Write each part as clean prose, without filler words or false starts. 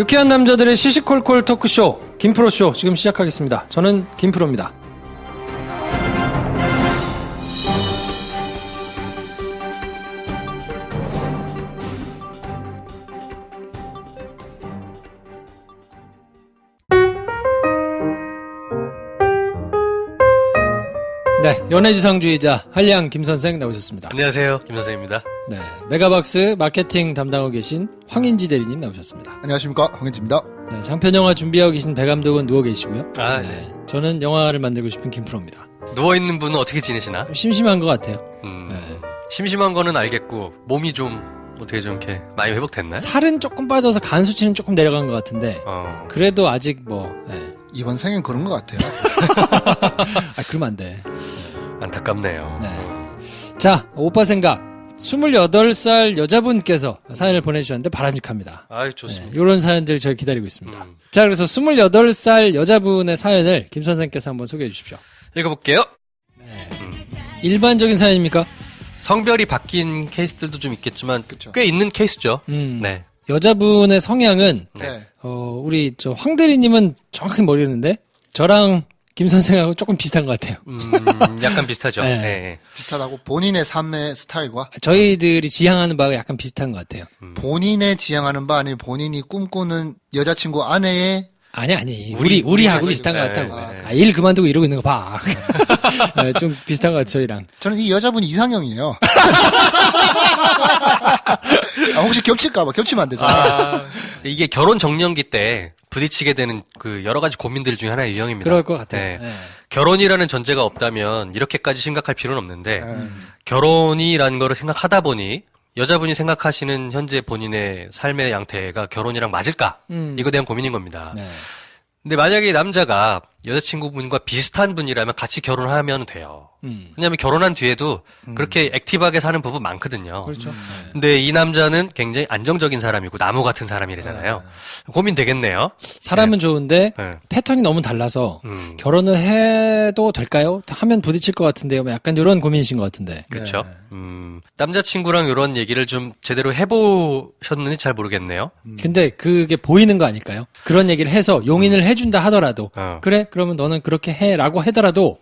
유쾌한 남자들의 시시콜콜 토크쇼 김프로쇼 지금 시작하겠습니다. 저는 김프로입니다. 네, 연애지상주의자 한량 김선생 나오셨습니다. 안녕하세요, 김선생입니다. 네, 메가박스 마케팅 담당하고 계신 황인지 대리님 나오셨습니다. 안녕하십니까, 황인지입니다. 네, 장편영화 준비하고 계신 배 감독은 누워 계시고요. 네. 저는 영화를 만들고 싶은 김프로입니다. 누워있는 분은 어떻게 지내시나? 좀 심심한 것 같아요. 네. 심심한 거는 알겠고, 몸이 좀, 어떻게 좀 이렇게 많이 회복됐나요? 살은 조금 빠져서 간 수치는 조금 내려간 것 같은데, 그래도 아직 뭐, 네. 이번 생엔 그런 것 같아요. 아, 그러면 안 돼. 안타깝네요. 네. 자, 오빠 생각. 28살 여자분께서 사연을 보내주셨는데 바람직합니다. 아유, 좋습니다. 네, 이런 사연들 저희 기다리고 있습니다. 자, 그래서 28살 여자분의 사연을 김 선생께서 한번 소개해 주십시오. 읽어볼게요. 일반적인 사연입니까? 성별이 바뀐 케이스들도 좀 있겠지만, 그쵸. 꽤 있는 케이스죠. 네. 여자분의 성향은, 네. 우리 황 대리님은 정확히 모르겠는데, 저랑 김 선생하고 조금 비슷한 것 같아요. 약간 비슷하죠. 네. 네. 비슷하다고 본인의 삶의 스타일과 저희들이 지향하는 바가 약간 비슷한 것 같아요. 본인의 지향하는 바 아니면 본인이 꿈꾸는 여자친구 아내의 아니. 우리 우리하고 사실- 비슷한 것 네, 같다고. 네. 아, 일 그만두고 이러고 있는 거 봐. 네, 좀 비슷한 것 같아요, 저희랑. 저는 이 여자분이 이상형이에요. 혹시 겹칠까봐 겹치면 안 되잖아요. 이게 결혼 정년기 때 부딪히게 되는 그 여러 가지 고민들 중에 하나의 유형입니다. 그럴 것 같아요. 네. 네. 결혼이라는 전제가 없다면 이렇게까지 심각할 필요는 없는데 네. 결혼이라는 거를 생각하다 보니 여자분이 생각하시는 현재 본인의 삶의 양태가 결혼이랑 맞을까? 이거에 대한 고민인 겁니다. 네. 근데 만약에 이 남자가 여자친구분과 비슷한 분이라면 같이 결혼하면 돼요. 왜냐하면 결혼한 뒤에도 그렇게 액티브하게 사는 부분 많거든요. 그렇죠. 네. 근데 이 남자는 굉장히 안정적인 사람이고 나무 같은 사람이래잖아요. 고민 되겠네요. 사람은 좋은데 네. 패턴이 너무 달라서 음. 결혼을 해도 될까요? 하면 부딪힐 것 같은데요. 뭐 약간 이런 고민이신 것 같은데. 그렇죠. 남자친구랑 이런 얘기를 좀 제대로 해보셨는지 잘 모르겠네요. 근데 그게 보이는 거 아닐까요? 그런 얘기를 해서 용인을 해준다 하더라도 그래? 그러면 너는 그렇게 해라고 하더라도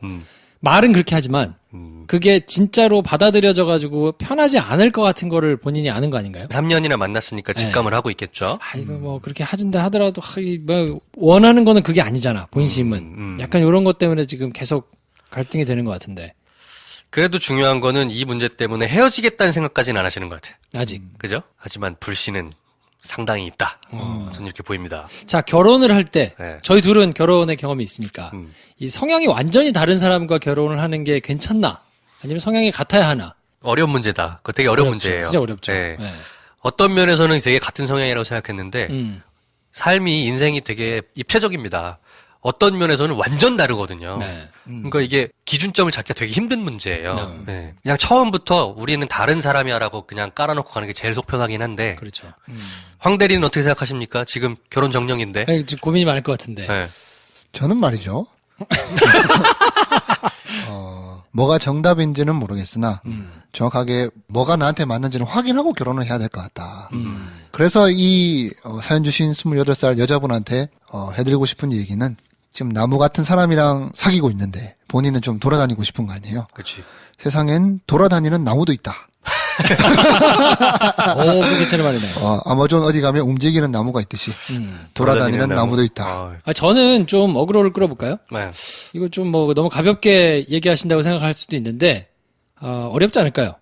말은 그렇게 하지만 그게 진짜로 받아들여져가지고 편하지 않을 것 같은 거를 본인이 아는 거 아닌가요? 3년이나 만났으니까 직감을 하고 있겠죠. 아, 이거 뭐 그렇게 하준다 하더라도 뭐 원하는 거는 그게 아니잖아. 본심은. 약간 이런 것 때문에 지금 계속 갈등이 되는 것 같은데. 그래도 중요한 거는 이 문제 때문에 헤어지겠다는 생각까지는 안 하시는 것 같아요. 아직. 그죠? 하지만 불씨는 상당히 있다. 저는 이렇게 보입니다. 자, 결혼을 할 때, 네. 저희 둘은 결혼의 경험이 있으니까, 이 성향이 완전히 다른 사람과 결혼을 하는 게 괜찮나? 아니면 성향이 같아야 하나? 어려운 문제다. 그거 되게 어려운 어렵죠. 문제예요. 진짜 어렵죠. 네. 네. 어떤 면에서는 되게 같은 성향이라고 생각했는데 삶이 인생이 되게 입체적입니다. 어떤 면에서는 완전 다르거든요. 네. 그러니까 이게 기준점을 잡기가 되게 힘든 문제예요. 네. 그냥 처음부터 우리는 다른 사람이야라고 그냥 깔아놓고 가는 게 제일 속 편하긴 한데 그렇죠. 황 대리는 어떻게 생각하십니까? 지금 결혼 정령인데. 아니, 지금 고민이 많을 것 같은데. 네. 저는 말이죠. 뭐가 정답인지는 모르겠으나 정확하게 뭐가 나한테 맞는지는 확인하고 결혼을 해야 될 것 같다. 그래서 이 사연 주신 28살 여자분한테 해드리고 싶은 얘기는 지금 나무 같은 사람이랑 사귀고 있는데 본인은 좀 돌아다니고 싶은 거 아니에요. 그렇지. 세상엔 돌아다니는 나무도 있다. 오, 그 괜찮은 말이네. 아마존 어디 가면 움직이는 나무가 있듯이 돌아다니는 나무도 있다. 아, 저는 좀 어그로를 끌어볼까요? 네. 이거 좀 뭐 너무 가볍게 얘기하신다고 생각할 수도 있는데, 어렵지 않을까요?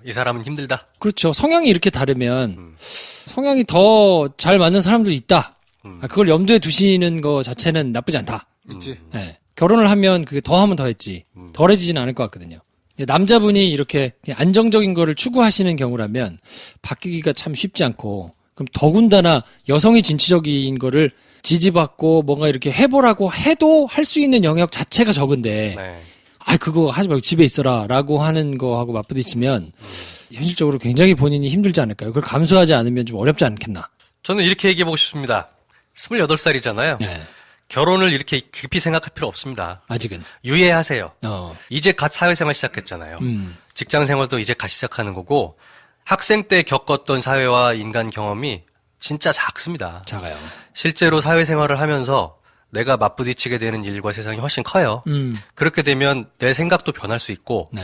이 사람은 힘들다. 그렇죠. 성향이 이렇게 다르면 성향이 더 잘 맞는 사람도 있다. 그걸 염두에 두시는 거 자체는 나쁘지 않다. 있지. 네. 결혼을 하면 그게 더 하면 더 했지. 덜해지지는 않을 것 같거든요. 남자분이 이렇게 그냥 안정적인 거를 추구하시는 경우라면 바뀌기가 참 쉽지 않고, 그럼 더군다나 여성이 진취적인 거를 지지받고 뭔가 이렇게 해보라고 해도 할 수 있는 영역 자체가 적은데, 네. 그거 하지 말고 집에 있어라 라고 하는 거하고 맞부딪히면 현실적으로 굉장히 본인이 힘들지 않을까요? 그걸 감수하지 않으면 좀 어렵지 않겠나? 저는 이렇게 얘기해보고 싶습니다. 28살이잖아요. 네. 결혼을 이렇게 깊이 생각할 필요 없습니다. 아직은. 유예하세요. 어. 이제 갓 사회생활 시작했잖아요. 직장 생활도 이제 갓 시작하는 거고 학생 때 겪었던 사회와 인간 경험이 진짜 작습니다. 작아요. 실제로 사회생활을 하면서 내가 맞부딪히게 되는 일과 세상이 훨씬 커요. 그렇게 되면 내 생각도 변할 수 있고 네.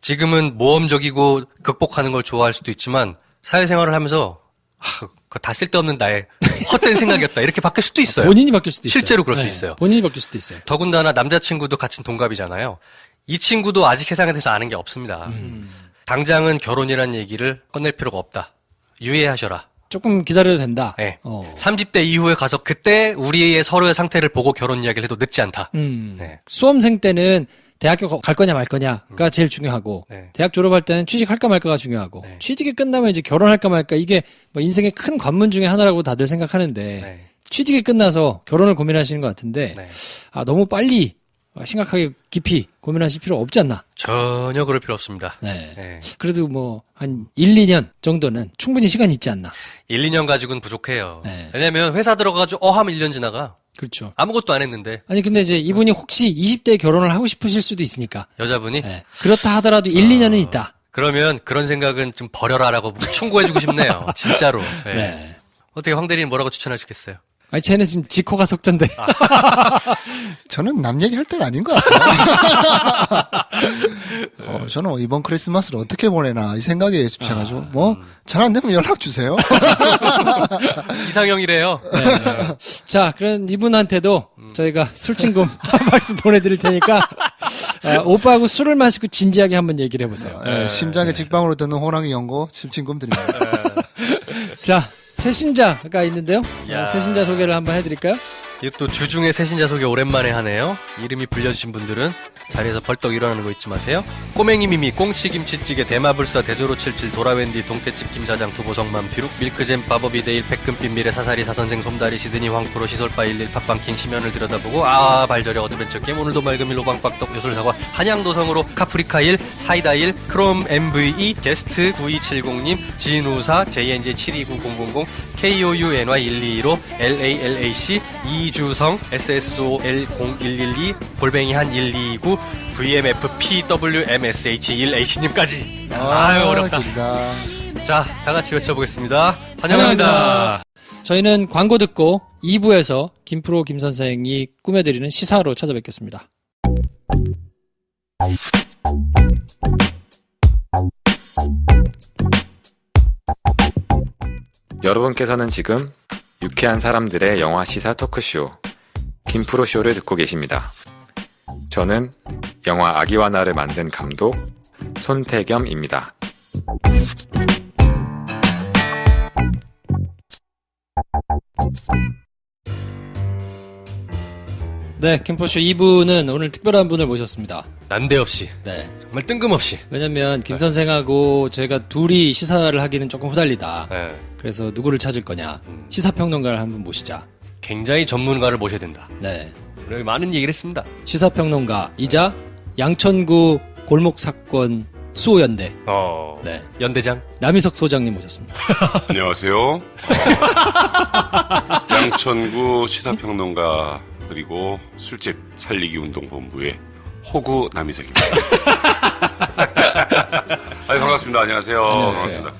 지금은 모험적이고 극복하는 걸 좋아할 수도 있지만 사회생활을 하면서 그거 다 쓸데없는 나의 헛된 생각이었다 이렇게 바뀔 수도 있어요. 본인이 바뀔 수도 있어요. 실제로 그럴 수 있어요. 본인이 바뀔 수도 있어요. 더군다나 남자친구도 같은 동갑이잖아요. 이 친구도 아직 세상에 대해서 아는 게 없습니다. 당장은 결혼이라는 얘기를 꺼낼 필요가 없다. 유예하셔라. 조금 기다려도 된다. 네. 30대 30대 이후에 가서 그때 우리의 서로의 상태를 보고 결혼 이야기를 해도 늦지 않다. 네. 수험생 때는 대학교 갈 거냐 말 거냐가 제일 중요하고 네. 대학 졸업할 때는 취직할까 말까가 중요하고 네. 취직이 끝나면 이제 결혼할까 말까 이게 뭐 인생의 큰 관문 중에 하나라고 다들 생각하는데 네. 취직이 끝나서 결혼을 고민하시는 것 같은데 네. 너무 빨리 심각하게 깊이 고민하실 필요 없지 않나. 전혀 그럴 필요 없습니다. 네. 네. 그래도 뭐 한 1, 2년 정도는 충분히 시간이 있지 않나. 1, 2년 가지고는 부족해요. 네. 왜냐면 회사 들어가가지고 하면 1년 지나가. 그렇죠. 아무것도 안 했는데 아니 근데 이제 이분이 혹시 20대에 결혼을 하고 싶으실 수도 있으니까. 여자분이 네. 그렇다 하더라도 1, 2년은 있다. 그러면 그런 생각은 좀 버려라라고 충고해주고 싶네요. 진짜로. 네. 네. 어떻게 황 대리는 뭐라고 추천하시겠어요? 아니 쟤는 지금 지코가 속잔데. 저는 남 얘기할 때가 아닌 것 같아요. 저는 이번 크리스마스를 어떻게 보내나 이 생각에 집중해가지고 뭐 잘 안 되면 연락 주세요. 이상형이래요. 자, 그럼 이분한테도 저희가 술친금 한 박스 보내드릴 테니까 오빠하고 술을 마시고 진지하게 한번 얘기를 해보세요. 심장에 직방으로 듣는 호랑이 연고 술친금 드립니다. 자, 새신자가 있는데요. 야. 새신자 소개를 한번 해드릴까요? 이또 주중에 새신자 소개 오랜만에 하네요. 이름이 불려주신 분들은 자리에서 벌떡 일어나는 거 잊지 마세요. 꼬맹이 미미, 꽁치김치찌개, 대마불사, 대조로77, 도라wen디, 동태집 김사장, 두보성맘, 뒤룩, 밀크잼, 바버비데일, 백금빛 미래, 사사리, 사선생, 솜다리, 시드니, 황프로, 시설바 11, 팟빵킹, 심연을 들여다보고 발저려, 어드벤처 게임, 오늘도 맑은 밀로 방빡떡, 요술사과, 한양도성으로, 카프리카 1, 사이다 1, 크롬 MVE, 게스트 9270님, 진우사, JNJ729000, KOUNY125, LALAC, 이주성, SSOL0112, 골뱅이 한 129, VMFPWMSH1H님까지. 아유, 어렵다. 길다. 자, 다 같이 외쳐보겠습니다. 환영합니다. 저희는 광고 듣고 2부에서 김프로 김 선생이 꾸며드리는 시사로 찾아뵙겠습니다. 여러분께서는 지금 유쾌한 사람들의 영화 시사 토크쇼 김프로쇼를 듣고 계십니다. 저는 영화 아기와 나를 만든 감독 손태겸입니다. 네, 김프로쇼 2부는 오늘 특별한 분을 모셨습니다. 난데없이. 네. 정말 뜬금없이. 왜냐면 김 선생하고 저희가 둘이 시사를 하기는 조금 후달리다. 네. 그래서 누구를 찾을 거냐. 시사평론가를 한번 모시자. 굉장히 전문가를 모셔야 된다. 네. 그리고 많은 얘기를 했습니다. 시사평론가이자 양천구 골목 사건 수호연대. 네. 연대장. 남희석 소장님 모셨습니다. 안녕하세요. 양천구 시사평론가 그리고 술집 살리기 운동본부의 호구 남희석입니다. 반갑습니다. 안녕하세요. 안녕하세요. 반갑습니다.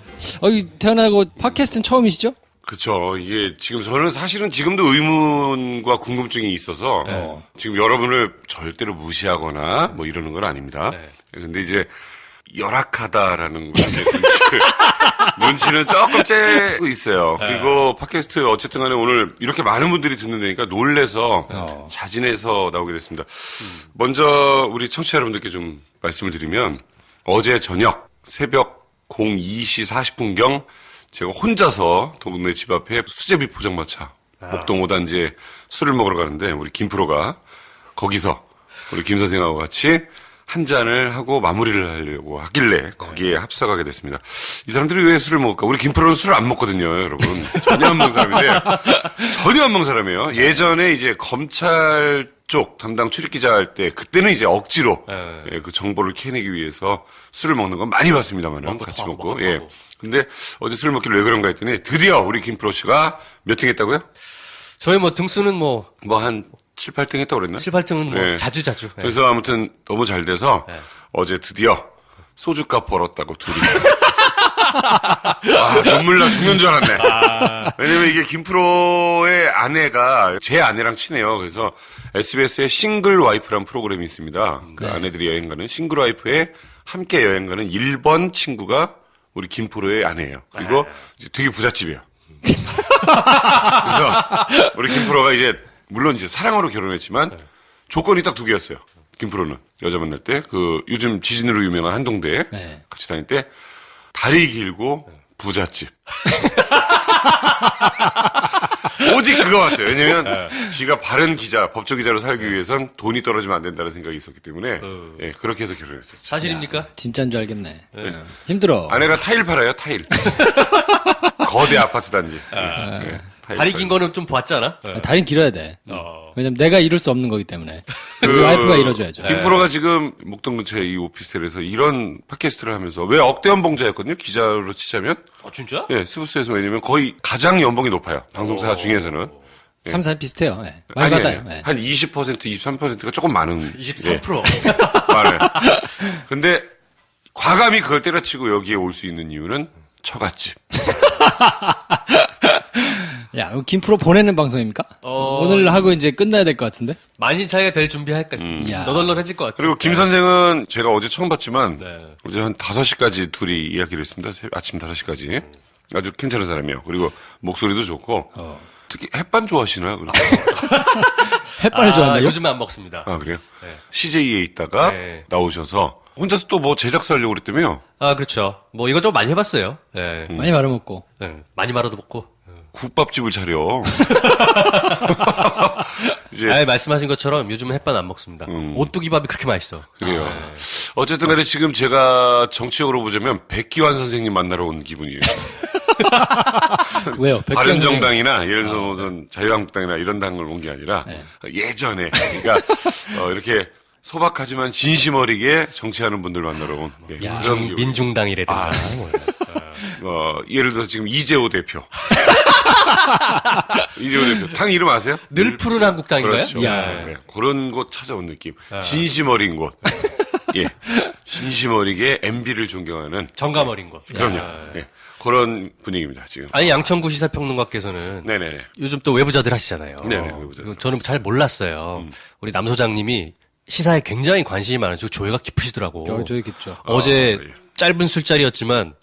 태어나고 팟캐스트는 처음이시죠? 그렇죠. 이게 지금 저는 사실은 지금도 의문과 궁금증이 있어서 지금 여러분을 절대로 무시하거나 뭐 이러는 건 아닙니다. 근데 이제 열악하다라는 걸 이제 눈치는 조금 쬐고 있어요. 그리고 팟캐스트 어쨌든 간에 오늘 이렇게 많은 분들이 듣는 데니까 놀래서 자진해서 나오게 됐습니다. 먼저 우리 청취자 여러분들께 좀 말씀을 드리면 어제 저녁 새벽 02시 40분경 제가 혼자서 동네 집 앞에 수제비 포장마차 목동 5단지에 술을 먹으러 가는데 우리 김프로가 거기서 우리 김 선생하고 같이 한 잔을 하고 마무리를 하려고 하길래 거기에 합석하게 됐습니다. 이 사람들이 왜 술을 먹을까? 우리 김프로는 술을 안 먹거든요, 여러분. 전혀 안 먹는 사람인데 전혀 안 먹는 사람이에요. 예전에 이제 검찰 쪽 담당 출입기자 할 때 그때는 이제 억지로 그 정보를 캐내기 위해서 술을 먹는 건 많이 봤습니다만 같이 먹고 예. 근데 어제 술을 먹기를 왜 그런가 했더니 드디어 우리 김프로 씨가 몇 등 했다고요? 저희 뭐 등수는 뭐 한 7, 8등 했다고 그랬나? 7, 8등은 뭐 네. 자주. 그래서 아무튼 너무 잘 돼서 어제 드디어 소주값 벌었다고 둘이 눈물 나 죽는 줄 알았네. 왜냐면 이게 김프로의 아내가 제 아내랑 친해요. 그래서 SBS의 싱글 와이프라는 프로그램이 있습니다. 그 아내들이 여행 가는 싱글 와이프에 함께 여행 가는 1번 친구가 우리 김프로의 아내예요. 그리고 이제 되게 부잣집이에요. 그래서 우리 김프로가 이제 물론 이제 사랑으로 결혼했지만 조건이 딱 두 개였어요. 김프로는 여자 만날 때 그 요즘 지진으로 유명한 한동대에 네. 같이 다닐 때 다리 길고 부잣집. 오직 그거 왔어요. 왜냐면 지가 바른 기자, 법조 기자로 살기 위해선 돈이 떨어지면 안 된다는 생각이 있었기 때문에 예, 그렇게 해서 결혼했었죠. 사실입니까? 진짜인 줄 알겠네. 힘들어. 아내가 타일 팔아요, 타일. 거대 아파트 단지. 예, 타일 다리 팔아요. 긴 거는 좀 보았잖아. 다리는 길어야 돼. 왜냐면 내가 이룰 수 없는 거기 때문에. 우리 와이프가 이뤄줘야죠. 김프로가 지금 목동 근처에 이 오피스텔에서 이런 팟캐스트를 하면서 왜 억대 연봉자였거든요? 기자로 치자면. 진짜? 예, 스브스에서 왜냐면 거의 가장 연봉이 높아요. 방송사 중에서는. 3, 4 비슷해요. 네. 많이 아니, 받아요. 아니, 네. 한 20%, 23%가 조금 많은. 23%. 예, 많아요. 근데 과감히 그걸 때려치고 여기에 올 수 있는 이유는 처갓집. 야, 김프로 보내는 방송입니까? 오늘 하고 이제 끝나야 될 것 같은데? 만신창이가 될 준비할까? 야. 너덜너덜해질 것 같아. 그리고 김 선생은 제가 어제 처음 봤지만 네. 어제 한 5시까지 둘이 이야기를 했습니다. 아침 5시까지. 아주 괜찮은 사람이에요. 그리고 목소리도 좋고 특히 햇반 좋아하시나요? 햇반을 좋아한다고? 요즘은 안 먹습니다. 아 그래요? CJ에 있다가 네. 나오셔서 혼자서 또 뭐 제작사 하려고 그랬다며요? 아, 그렇죠. 뭐 이것저것 많이 해봤어요. 예. 많이 말아먹고. 예. 많이 말아도 먹고. 국밥집을 차려. 이제 아, 말씀하신 것처럼 요즘은 햇반 안 먹습니다. 오뚜기밥이 그렇게 맛있어. 그래요. 어쨌든 간에 지금 제가 정치적으로 보자면 백기환 선생님 만나러 온 기분이에요. 왜요? 바른정당이나 예를 들어서 무슨 자유한국당이나 이런 당을 온 게 아니라 예전에 그러니까 이렇게 소박하지만 진심 어리게 정치하는 분들 만나러 온 네, 그런 기분. 민중당이라든가. 예를 들어서 지금 이재호 대표. 이재호 대표. 당 이름 아세요? 늘 푸른 한국당인가요? 그렇죠. 야. 네, 그런 곳 찾아온 느낌. 진심 어린 곳. 예. 진심 어리게 MB를 존경하는. 정감 어린 거. 그럼요. 예. 그런 분위기입니다, 지금. 아니, 양천구 시사평론가께서는 네네네. 요즘 또 외부자들 하시잖아요. 네네, 외부자들. 저는 잘 몰랐어요. 우리 남 소장님이 시사에 굉장히 관심이 많으시고 조예가 깊으시더라고. 저기 깊죠. 어제 예. 짧은 술자리였지만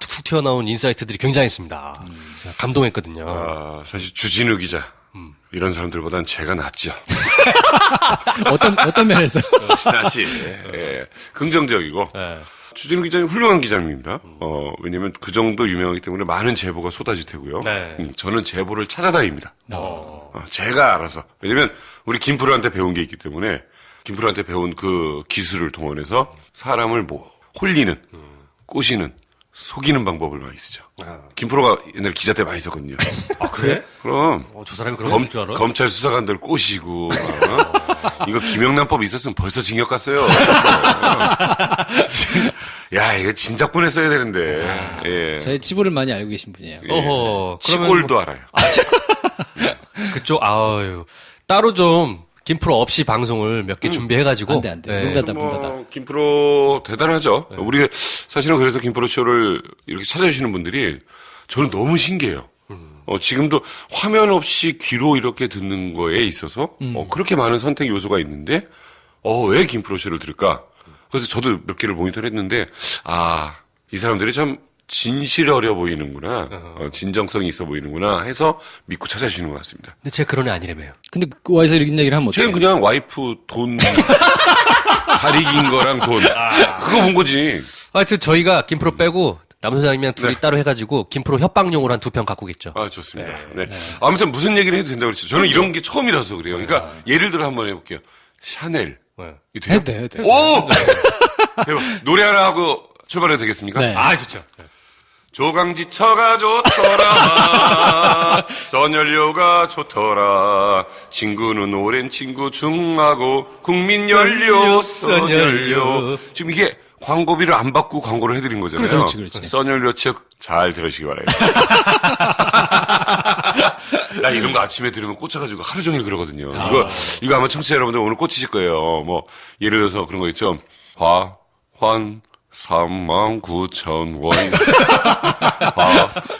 툭툭 튀어나온 인사이트들이 굉장했습니다. 감동했거든요. 사실 주진우 기자. 이런 사람들보단 제가 낫죠. 어떤 면에서? 낫지. 예. 긍정적이고. 예. 주진우 기자님 훌륭한 기자입니다. 왜냐면 그 정도 유명하기 때문에 많은 제보가 쏟아질 테고요. 네. 저는 제보를 찾아다닙니다. 제가 알아서. 왜냐면 우리 김프로한테 배운 게 있기 때문에 김프로한테 배운 그 기술을 동원해서 사람을 홀리는, 꼬시는, 속이는 방법을 많이 쓰죠. 김프로가 옛날 기자 때 많이 썼거든요. 아, 그래? 그럼 저 사람이 그런 거 쓸 줄 알아? 검찰 수사관들 꼬시고 이거 김영란법 있었으면 벌써 징역 갔어요. 야 이거 진작분에 써야 되는데. 예. 제 치부를 많이 알고 계신 분이에요. 어허. 그러면 치골도 알아요. 그쪽, 아유. 따로 좀, 김프로 없이 방송을 몇 개 준비해가지고. 안 돼. 예. 문 닫아, 문 닫아. 김프로 대단하죠. 우리 사실은 그래서 김프로 쇼를 이렇게 찾아주시는 분들이 저는 너무 신기해요. 지금도 화면 없이 귀로 이렇게 듣는 거에 있어서 그렇게 많은 선택 요소가 있는데 왜 김프로 쇼를 들을까? 그래서 저도 몇 개를 모니터했는데 이 사람들이 참 진실 어려 보이는구나, 진정성이 있어 보이는구나 해서 믿고 찾아주시는 것 같습니다. 근데 제가 그런 애 아니라며요. 근데 그 와이서 이런 얘기를 하면 어떡해? 쟤는 그냥 와이프 돈 가리긴 거랑 돈 그거 본 거지. 하여튼 저희가 김프로 빼고 남 소장님이랑 둘이 따로 해가지고 김프로 협박용으로 한 2편 갖고 오겠죠. 좋습니다. 네. 아무튼 무슨 얘기를 해도 된다고 그랬죠. 저는 이런 게 처음이라서 그래요. 그러니까 예를 들어 한번 해볼게요. 샤넬. 이거 돼요? 해도 돼. 오! 대박. 노래 하나 하고 출발해도 되겠습니까? 네. 좋죠. 조강지처가 좋더라. 선연료가 좋더라. 친구는 오랜 친구 중하고 국민연료 선연료. 지금 이게 광고비를 안 받고 광고를 해드린 거잖아요. 그렇지. 선연료 측 잘 들으시기 바랍니다. 나 이런 거 아침에 들으면 꽂혀가지고 하루 종일 그러거든요. 이거 아마 청취자 여러분들 오늘 꽂히실 거예요. 뭐 예를 들어서 그런 거 있죠. 39,000원.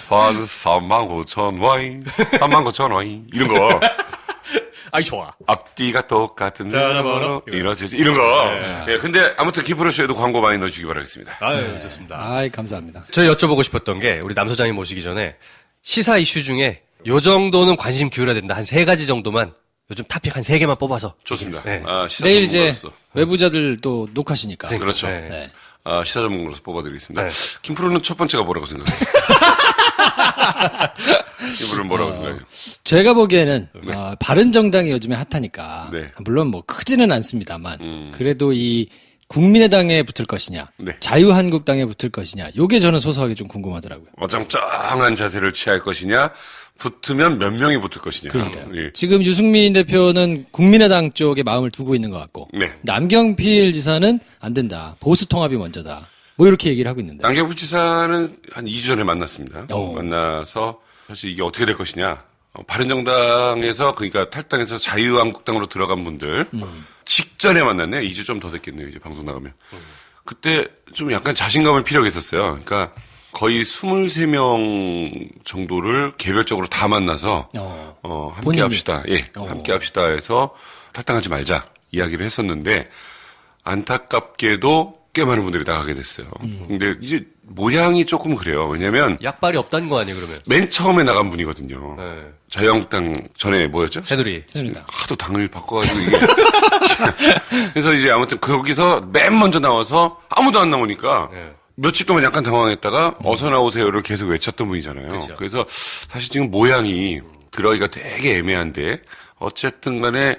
39,000원. 39,000원. 이런 거. 아이, 좋아. 앞뒤가 똑같은 전화번호. 이러지. 이런 거. 예, 근데 아무튼 김프로쇼에도 광고 많이 넣어주시기 바라겠습니다. 아유, 좋습니다. 아이, 감사합니다. 저 여쭤보고 싶었던 게, 우리 남 소장님 모시기 전에, 시사 이슈 중에, 요 정도는 관심 기울여야 된다. 한 3가지 정도만, 요즘 탑픽 한 3개만 뽑아서. 좋습니다. 네. 시사 내일 이제 전문가로서. 외부자들 또 녹화시니까. 그렇죠. 네. 네. 시사 전문가로서 뽑아드리겠습니다. 네. 김프로는 첫 번째가 뭐라고 생각해요? 김프로는 뭐라고 생각해요? 제가 보기에는 네. 바른정당이 요즘에 핫하니까 네. 물론 뭐 크지는 않습니다만 그래도 이 국민의당에 붙을 것이냐, 네. 자유한국당에 붙을 것이냐, 요게 저는 소소하게 좀 궁금하더라고요. 어정쩡한 자세를 취할 것이냐, 붙으면 몇 명이 붙을 것이냐. 그러니까요. 예. 지금 유승민 대표는 국민의당 쪽에 마음을 두고 있는 것 같고, 네. 남경필 지사는 안 된다, 보수 통합이 먼저다, 뭐 이렇게 얘기를 하고 있는데. 양경필 지사는 한 2주 전에 만났습니다. 오. 만나서 사실 이게 어떻게 될 것이냐. 바른정당에서 그러니까 탈당해서 자유한국당으로 들어간 분들 직전에 만났네. 2주 좀 더 됐겠네요. 이제 방송 나가면. 그때 좀 약간 자신감을 필요하게 했었어요. 그러니까 거의 23명 정도를 개별적으로 다 만나서 함께 본인이? 합시다. 예. 함께 합시다 해서 탈당하지 말자 이야기를 했었는데 안타깝게도 꽤 많은 분들이 나가게 됐어요. 근데 이제 모양이 조금 그래요. 왜냐면 약발이 없다는 거 아니에요, 그러면? 맨 처음에 나간 분이거든요. 네. 자유한국당 전에 뭐였죠? 새누리. 새누리당. 하도 당을 바꿔가지고 이게. 그래서 이제 아무튼 거기서 맨 먼저 나와서 아무도 안 나오니까 네. 며칠 동안 약간 당황했다가 어서 나오세요를 계속 외쳤던 분이잖아요. 그렇죠. 그래서 사실 지금 모양이 들어가기가 되게 애매한데 어쨌든 간에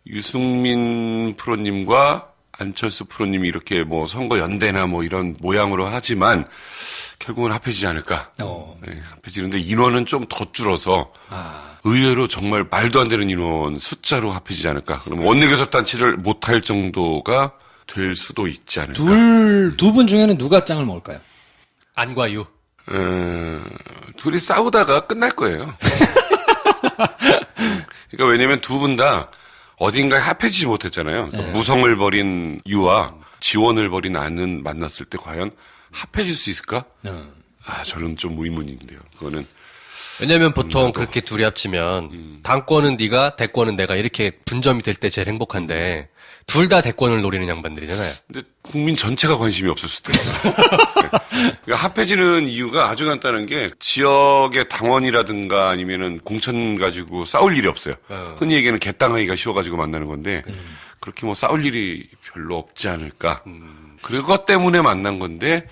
유승민 프로님과 안철수 프로님이 이렇게 뭐 선거 연대나 뭐 이런 모양으로 하지만 결국은 합해지지 않을까. 네, 합해지는데 인원은 좀 더 줄어서 의외로 정말 말도 안 되는 인원 숫자로 합해지지 않을까. 그럼 원내교섭단체를 못할 정도가 될 수도 있지 않을까. 두 분 중에는 누가 짱을 먹을까요? 안과 유. 둘이 싸우다가 끝날 거예요. 그러니까 왜냐면 두 분 다 어딘가에 합해지지 못했잖아요. 그러니까 무성을 벌인 유와 지원을 벌인 안은 만났을 때 과연 합해질 수 있을까? 저는 좀 의문인데요. 그거는. 왜냐면 보통 그렇게 둘이 합치면 당권은 네가 대권은 내가 이렇게 분점이 될 때 제일 행복한데 둘 다 대권을 노리는 양반들이잖아요. 근데 국민 전체가 관심이 없을 수도 있어요. 네. 그러니까 합해지는 이유가 아주 간단한 게 지역의 당원이라든가 아니면은 공천 가지고 싸울 일이 없어요. 흔히 얘기하는 개땅하기가 쉬워가지고 만나는 건데 그렇게 뭐 싸울 일이 별로 없지 않을까. 그것 때문에 만난 건데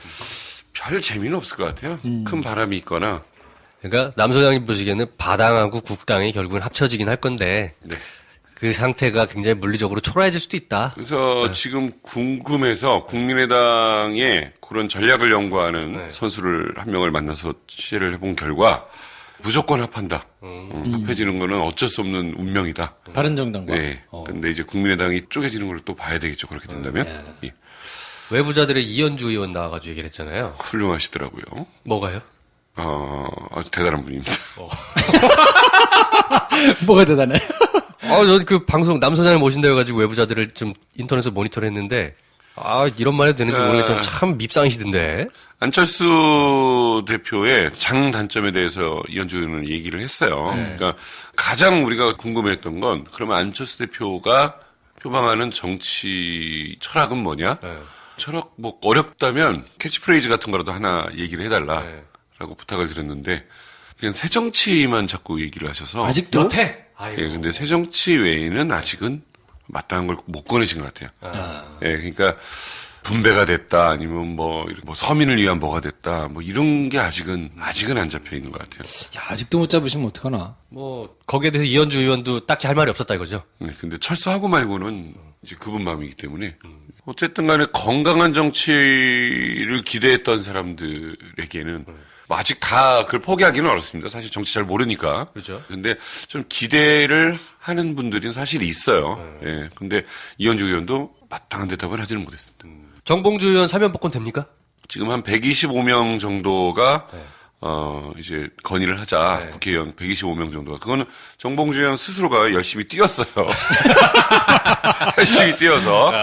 별 재미는 없을 것 같아요. 큰 바람이 있거나. 그러니까 남 소장님 보시기에는 바당하고 국당이 결국은 합쳐지긴 할 건데 네. 그 상태가 굉장히 물리적으로 초라해질 수도 있다. 그래서 지금 궁금해서 국민의당에 그런 전략을 연구하는 선수를 한 명을 만나서 취재를 해본 결과 무조건 합한다. 합해지는 거는 어쩔 수 없는 운명이다. 바른정당과. 네. 근데 이제 국민의당이 쪼개지는 걸 또 봐야 되겠죠. 그렇게 된다면. 예. 외부자들의 이현주 의원 나와가지고 얘기를 했잖아요. 훌륭하시더라고요. 뭐가요? 아주 대단한 분입니다. 뭐가 대단해? 전 그 방송 남 소장을 모신다고 해가지고 외부자들을 좀 인터넷에서 모니터를 했는데 이런 말 해도 되는지 모르겠지만 참 밉상이시던데. 안철수 대표의 장 단점에 대해서 이현주 의원은 얘기를 했어요. 그러니까 가장 우리가 궁금해했던 건 그러면 안철수 대표가 표방하는 정치 철학은 뭐냐? 철학 뭐 어렵다면 캐치프레이즈 같은 거라도 하나 얘기를 해달라라고 부탁을 드렸는데 그냥 새정치만 자꾸 얘기를 하셔서 아직도? 여태? 아이고. 예, 근데 새정치 외에는 아직은 마땅한 걸 못 꺼내신 것 같아요. 예, 그러니까 분배가 됐다 아니면 뭐 서민을 위한 뭐가 됐다 뭐 이런 게 아직은 안 잡혀 있는 것 같아요. 야, 아직도 못 잡으시면 어떡하나. 뭐 거기에 대해서 이현주 의원도 딱히 할 말이 없었다 이거죠. 네, 근데 철수하고 말고는 이제 그분 마음이기 때문에 어쨌든 간에 건강한 정치를 기대했던 사람들에게는 뭐 아직 다 그걸 포기하기는 어렵습니다. 사실 정치 잘 모르니까. 그렇죠. 근데 좀 기대를 하는 분들이 사실 있어요. 예. 근데 이현주 의원도 마땅한 대답을 하지는 못했습니다. 정봉주 의원 사면 복권 됩니까? 지금 한 125명 정도가 이제 건의를 하자. 국회의원 125명 정도가. 그거는 정봉주 의원 스스로가 열심히 뛰었어요. 열심히 뛰어서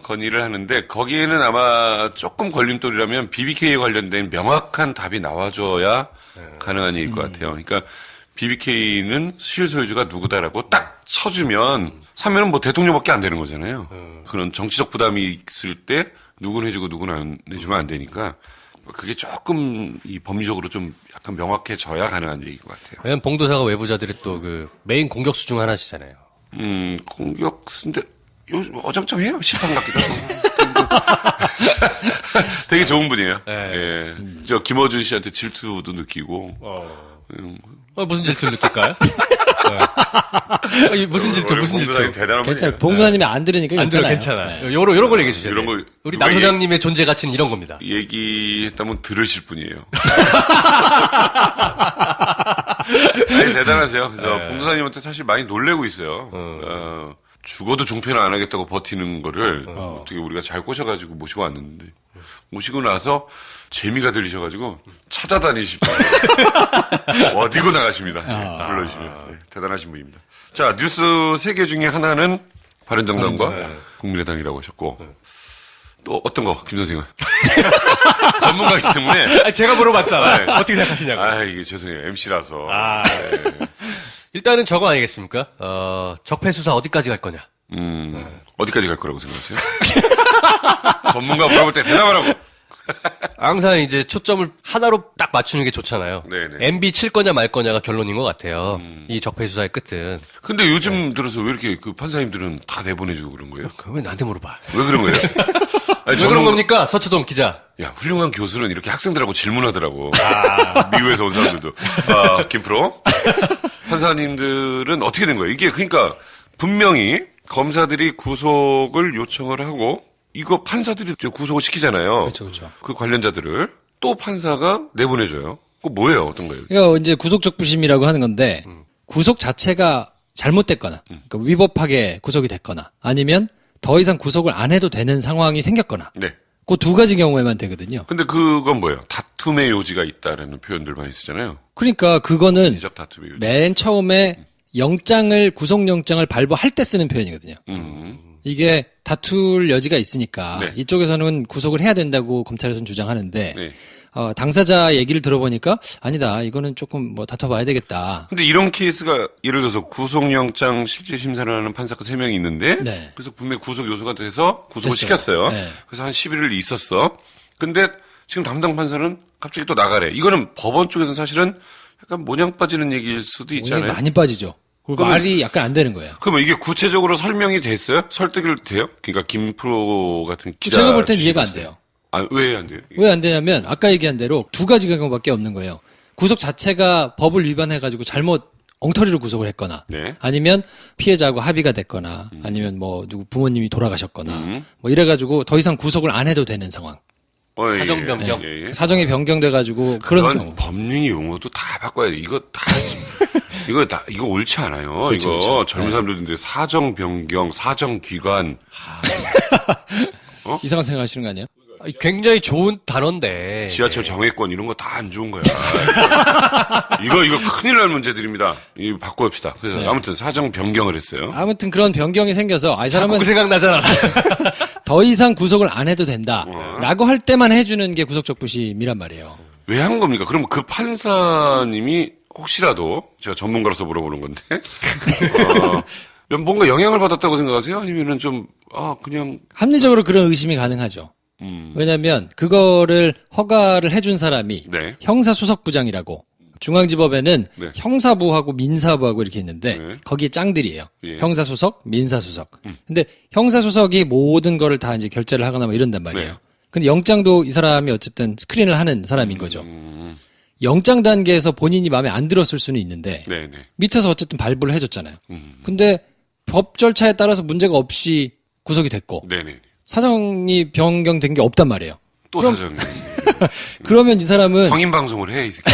건의를 하는데 거기에는 아마 조금 걸림돌이라면 BBK에 관련된 명확한 답이 나와줘야 가능한 얘기일 것 같아요. 그러니까 BBK는 수실 소유주가 누구다라고 딱 쳐주면 사면은 뭐 대통령밖에 안 되는 거잖아요. 그런 정치적 부담이 있을 때 누구는 해주고 누구는 안 해주면 안 되니까 그게 조금 이 법리적으로 좀 약간 명확해져야 가능한 얘기인 것 같아요. 왜냐면 봉도사가 외부자들의 또 그 메인 공격수 중 하나시잖아요. 공격수인데 어정쩡해요. 시판 같기도 하고. 되게 좋은 분이에요. 네. 예. 저 김어준 씨한테 질투도 느끼고. 무슨 질투를 느낄까요? 무슨 질투, 무슨 질투? 대단한 괜찮아요. 분이에요. 봉사님이 안 들으니까 안 들어 괜찮아요. 괜찮아. 요런 걸 얘기해 주세요. 이런 거 우리 누가 남 소장님의 존재 가치는 이런 겁니다. 얘기했다면 들으실 분이에요. 아니, 대단하세요. 그래서 봉도사님한테 사실 많이 놀래고 있어요. 죽어도 종편을 안 하겠다고 버티는 거를 어떻게 우리가 잘 꼬셔가지고 모시고 왔는데 모시고 나서 재미가 들리셔가지고 찾아다니실 분 어디고 나가십니다. 네, 불러주시면 네, 대단하신 분입니다. 자 뉴스 3개 중에 하나는 바른정당과 국민의당이라고 하셨고 또 어떤 거 김 선생은 전문가이기 때문에 제가 물어봤잖아요. 어떻게 생각하시냐고. 아 이게 죄송해요 MC라서 일단은 저거 아니겠습니까? 적폐 수사 어디까지 갈 거냐? 어디까지 갈 거라고 생각하세요? 전문가 물어볼 때 대답하라고. 항상 이제 초점을 하나로 딱 맞추는 게 좋잖아요. 네네. MB 칠 거냐 말 거냐가 결론인 것 같아요. 이 적폐 수사의 끝은. 근데 요즘 들어서 왜 이렇게 그 판사님들은 다 내보내주고 그런 거예요? 그럼 왜 나한테 물어봐? 왜 그런 거예요? 아니, 왜 그런 겁니까? 서초동 기자. 야, 훌륭한 교수는 이렇게 학생들하고 질문하더라고. 미국에서 온 사람들도. 김프로. 판사님들은 어떻게 된 거예요? 이게 그러니까 분명히 검사들이 구속을 요청을 하고 이거 판사들이 구속을 시키잖아요. 그렇죠. 그 관련자들을 또 판사가 내보내줘요. 그거 뭐예요? 어떤 거예요? 이거 이제 구속적부심이라고 하는 건데 구속 자체가 잘못됐거나 그러니까 위법하게 구속이 됐거나 아니면 더 이상 구속을 안 해도 되는 상황이 생겼거나 네. 그 두 가지 경우에만 되거든요. 근데 그건 뭐예요? 다툼의 요지가 있다라는 표현들 많이 쓰잖아요. 그러니까 그거는 이적 다툼의 요지. 맨 처음에 구속영장을 발부할 때 쓰는 표현이거든요. 이게 다툴 여지가 있으니까 네. 이쪽에서는 구속을 해야 된다고 검찰에서는 주장하는데 네. 당사자 얘기를 들어보니까 아니다 이거는 조금 뭐 다퉈봐야 되겠다. 근데 이런 케이스가 예를 들어서 구속영장 실질 심사를 하는 판사가 3명이 있는데 네. 그래서 분명히 구속 요소가 돼서 구속을 됐어요. 시켰어요. 네. 그래서 한 11일 있었어. 근데 지금 담당 판사는 갑자기 또 나가래. 이거는 법원 쪽에서는 사실은 약간 모냥 빠지는 얘기일 수도 오늘 있잖아요. 많이 빠지죠. 그리고 그러면- 말이 약간 안 되는 거예요. 그러면 이게 구체적으로 설명이 됐어요? 설득이 돼요? 그러니까 김프로 같은 기자. 제가 볼 땐 이해가 안 취임했어요. 돼요. 아, 왜 안 돼요? 왜 안 되냐면 아까 얘기한 대로 두 가지 경우밖에 없는 거예요. 구속 자체가 법을 위반해가지고 잘못 엉터리로 구속을 했거나 네. 아니면 피해자하고 합의가 됐거나 아니면 뭐 누구 부모님이 돌아가셨거나 뭐 이래가지고 더 이상 구속을 안 해도 되는 상황. 예, 사정 예, 변경. 예, 예. 사정이 변경돼가지고 그런 그런 경우. 법률 용어도 다 바꿔야 돼. 이거 이거 옳지 않아요. 그렇죠, 이거 그렇죠. 젊은 사람들인데 사정 변경, 사정 기관. 이상한 생각 하시는 거 아니에요? 굉장히 좋은 단어인데. 지하철 정액권 이런 거 다 안 좋은 거야. 이거 큰일 날 문제들입니다. 이거 바꿔봅시다. 그래서 네. 아무튼 사정 변경을 했어요. 아무튼 그런 변경이 생겨서 이 사람은 자꾸 생각나잖아. 더 이상 구속을 안 해도 된다 라고 할 때만 해주는 게 구속적부심이란 말이에요. 왜 한 겁니까? 그럼 그 판사님이 혹시라도 제가 전문가로서 물어보는 건데 뭔가 영향을 받았다고 생각하세요? 아니면은 좀 그냥 합리적으로 그런 의심이 가능하죠. 왜냐하면 그거를 허가를 해준 사람이 네. 형사수석부장이라고 중앙지법에는 네. 형사부하고 민사부하고 이렇게 있는데 네. 거기에 짱들이에요. 예. 형사수석, 민사수석. 근데 형사수석이 모든 거를 다 이제 결재를 하거나 뭐 이런단 말이에요. 네. 근데 영장도 이 사람이 어쨌든 스크린을 하는 사람인 거죠. 영장 단계에서 본인이 마음에 안 들었을 수는 있는데 네네. 밑에서 어쨌든 발부를 해줬잖아요. 근데 법 절차에 따라서 문제가 없이 구속이 됐고 네네. 사정이 변경된 게 없단 말이에요. 또 사정. 그러면 이 사람은 성인 방송을 해, 이 새끼.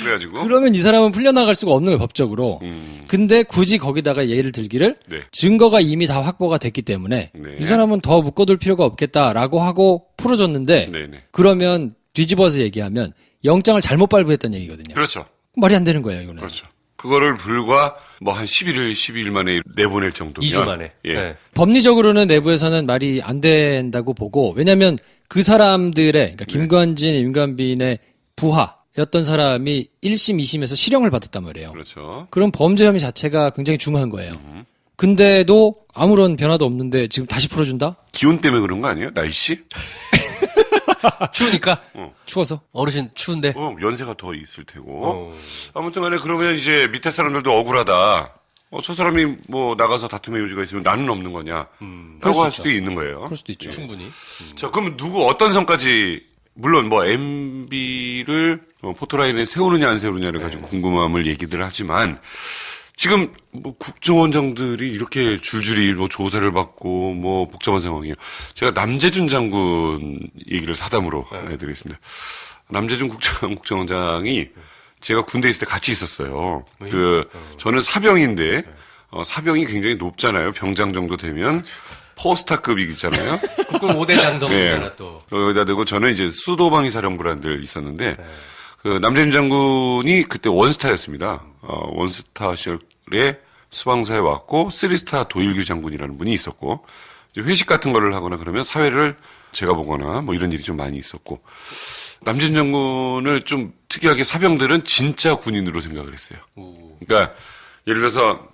그래가지고. 그러면 이 사람은 풀려나갈 수가 없는 거예요, 법적으로. 근데 굳이 거기다가 예를 들기를 네. 증거가 이미 다 확보가 됐기 때문에 네. 이 사람은 더 묶어둘 필요가 없겠다라고 하고 풀어줬는데 네네. 그러면 뒤집어서 얘기하면 영장을 잘못 발부했다는 얘기거든요. 그렇죠. 말이 안 되는 거예요, 이거는. 그렇죠. 그거를 불과 뭐 한 11일, 12일 만에 내보낼 정도면 2주 만에. 예. 네. 법리적으로는 내부에서는 말이 안 된다고 보고, 왜냐면 그 사람들의, 그러니까 김관진, 임관빈의 부하였던 사람이 1심, 2심에서 실형을 받았단 말이에요. 그렇죠. 그럼 범죄 혐의 자체가 굉장히 중요한 거예요. 근데도 아무런 변화도 없는데 지금 다시 풀어준다? 기온 때문에 그런 거 아니에요? 날씨? 추우니까 추워서? 어르신 추운데. 연세가 더 있을 테고. 아무튼 간에 그러면 이제 밑에 사람들도 억울하다. 저 사람이 뭐 나가서 다툼의 요지가 있으면 나는 없는 거냐. 그럴 라고 수 할 있죠. 수도 있는 거예요. 그럴 수도 있죠. 충분히. 자, 그럼 누구 어떤 선까지 물론 뭐 MB를 포토라인에 세우느냐 안 세우느냐를 가지고 궁금함을 얘기들 하지만 지금 뭐 국정원장들이 이렇게 줄줄이 뭐 조사를 받고 뭐 복잡한 상황이에요. 제가 남재준 장군 얘기를 사담으로 해드리겠습니다. 남재준 국정원장이 제가 군대에 있을 때 같이 있었어요. 저는 사병인데 사병이 굉장히 높잖아요. 병장 정도 되면 포스타급이 있잖아요. 국군 5대 장성 중에 예. 하나 또. 여기다 대고 저는 이제 수도방위 사령부라는 데 있었는데 그 남재준 장군이 그때 원스타였습니다. 원스타 시절에 수방사에 왔고 3스타 도일규 장군이라는 분이 있었고 이제 회식 같은 거를 하거나 그러면 사회를 제가 보거나 뭐 이런 일이 좀 많이 있었고 남재준 장군을 좀 특이하게 사병들은 진짜 군인으로 생각을 했어요. 그러니까 예를 들어서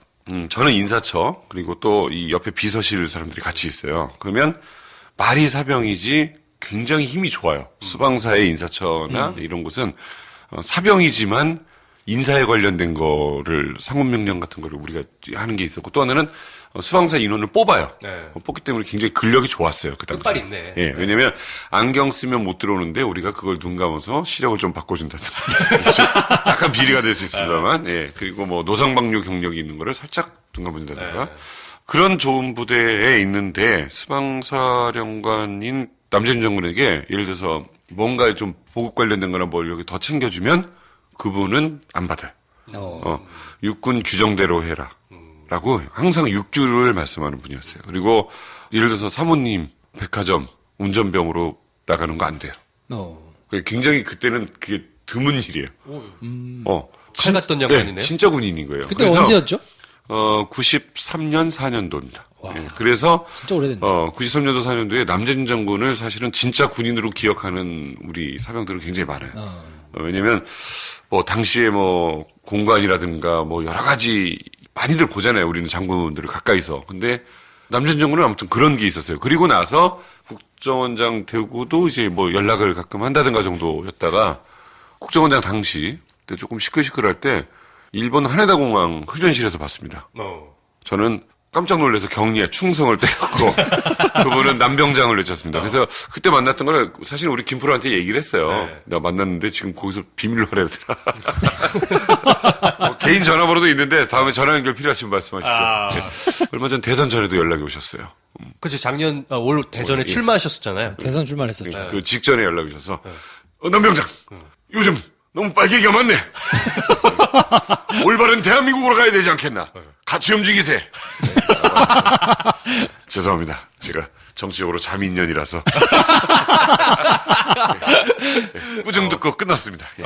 저는 인사처 그리고 또 이 옆에 비서실 사람들이 같이 있어요. 그러면 말이 사병이지 굉장히 힘이 좋아요. 수방사의 인사처나 이런 곳은 사병이지만 인사에 관련된 거를 상업명령 같은 거를 우리가 하는 게 있었고 또 하나는 수방사 인원을 뽑아요. 네. 뽑기 때문에 굉장히 근력이 좋았어요. 그 당시. 끝발이 있네. 예, 왜냐면 안경 쓰면 못 들어오는데 우리가 그걸 눈 감아서 시력을 좀 바꿔준다든지 약간 비리가 될 수 있습니다만 예, 그리고 뭐 노상방뇨 경력이 있는 거를 살짝 눈 감아준다든가 그런 좋은 부대에 있는데 수방사령관인 남재준 장군에게 예를 들어서 뭔가 좀 보급 관련된 거나 뭘 이렇게 더 챙겨주면 그분은 안 받아요. 육군 규정대로 해라. 라고 항상 육규를 말씀하는 분이었어요. 그리고 예를 들어서 사모님 백화점 운전병으로 나가는 거 안 돼요. 굉장히 그때는 그게 드문 일이에요. 칼 같던 양반이네요. 진짜 군인인 거예요. 그때 그래서, 언제였죠? 93년 4년도입니다. 예, 그래서 진짜 오래됐네. 93년도 4년도에 남재준 장군을 사실은 진짜 군인으로 기억하는 우리 사병들은 굉장히 많아요. 왜냐면 뭐 당시에 뭐 공관이라든가 뭐 여러 가지 많이들 보잖아요. 우리는 장군들을 가까이서. 근데 남재준 장군은 아무튼 그런 게 있었어요. 그리고 나서 국정원장 되고도 이제 뭐 연락을 가끔 한다든가 정도였다가 국정원장 당시 때 조금 시끌시끌할 때 일본 하네다 공항 훈련실에서 봤습니다. 저는 깜짝 놀라서 경리에 충성을 때렸고 그분은 남병장을 외쳤습니다. 그래서 그때 만났던 걸 사실 우리 김프로한테 얘기를 했어요. 내가 만났는데 지금 거기서 비밀로 하래더라. 개인 전화번호도 있는데 다음에 전화 연결 필요하시면 말씀하십시오. 네. 얼마 전 대선 전에도 연락이 오셨어요. 그렇죠. 작년 올 대전에 예. 출마하셨었잖아요. 대선 출마했었죠. 그 직전에 연락이 오셔서 남병장 요즘 너무 빨개기가 많네. 올바른 대한민국으로 가야 되지 않겠나. 같이 움직이세. 죄송합니다. 제가 정치적으로 자민년이라서 꾸중 듣고 끝났습니다. 예.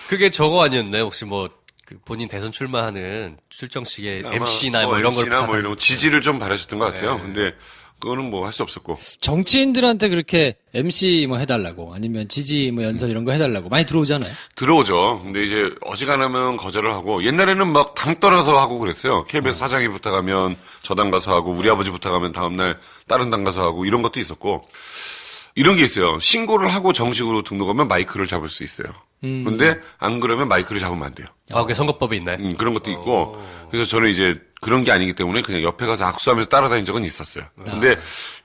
그게 저거 아니었나요? 혹시 뭐 그 본인 대선 출마하는 출정식에 MC나 뭐 이런 걸 MC나 뭐 부탁하는 이런 지지를 좀 바라셨던 것 같아요. 근데 그거는 뭐 할 수 없었고. 정치인들한테 그렇게 MC 뭐 해달라고 아니면 지지 뭐 연설 이런 거 해달라고 많이 들어오잖아요. 들어오죠. 근데 이제 어지간하면 거절을 하고 옛날에는 막 당 떠나서 하고 그랬어요. KBS 사장이 부탁하면 저 당 가서 하고 우리 아버지 부탁하면 다음날 다른 당 가서 하고 이런 것도 있었고 이런 게 있어요. 신고를 하고 정식으로 등록하면 마이크를 잡을 수 있어요. 근데 안 그러면 마이크를 잡으면 안 돼요. 그게 선거법에 있나요? 그런 것도 있고 그래서 저는 이제 그런 게 아니기 때문에 그냥 옆에 가서 악수하면서 따라다닌 적은 있었어요. 근데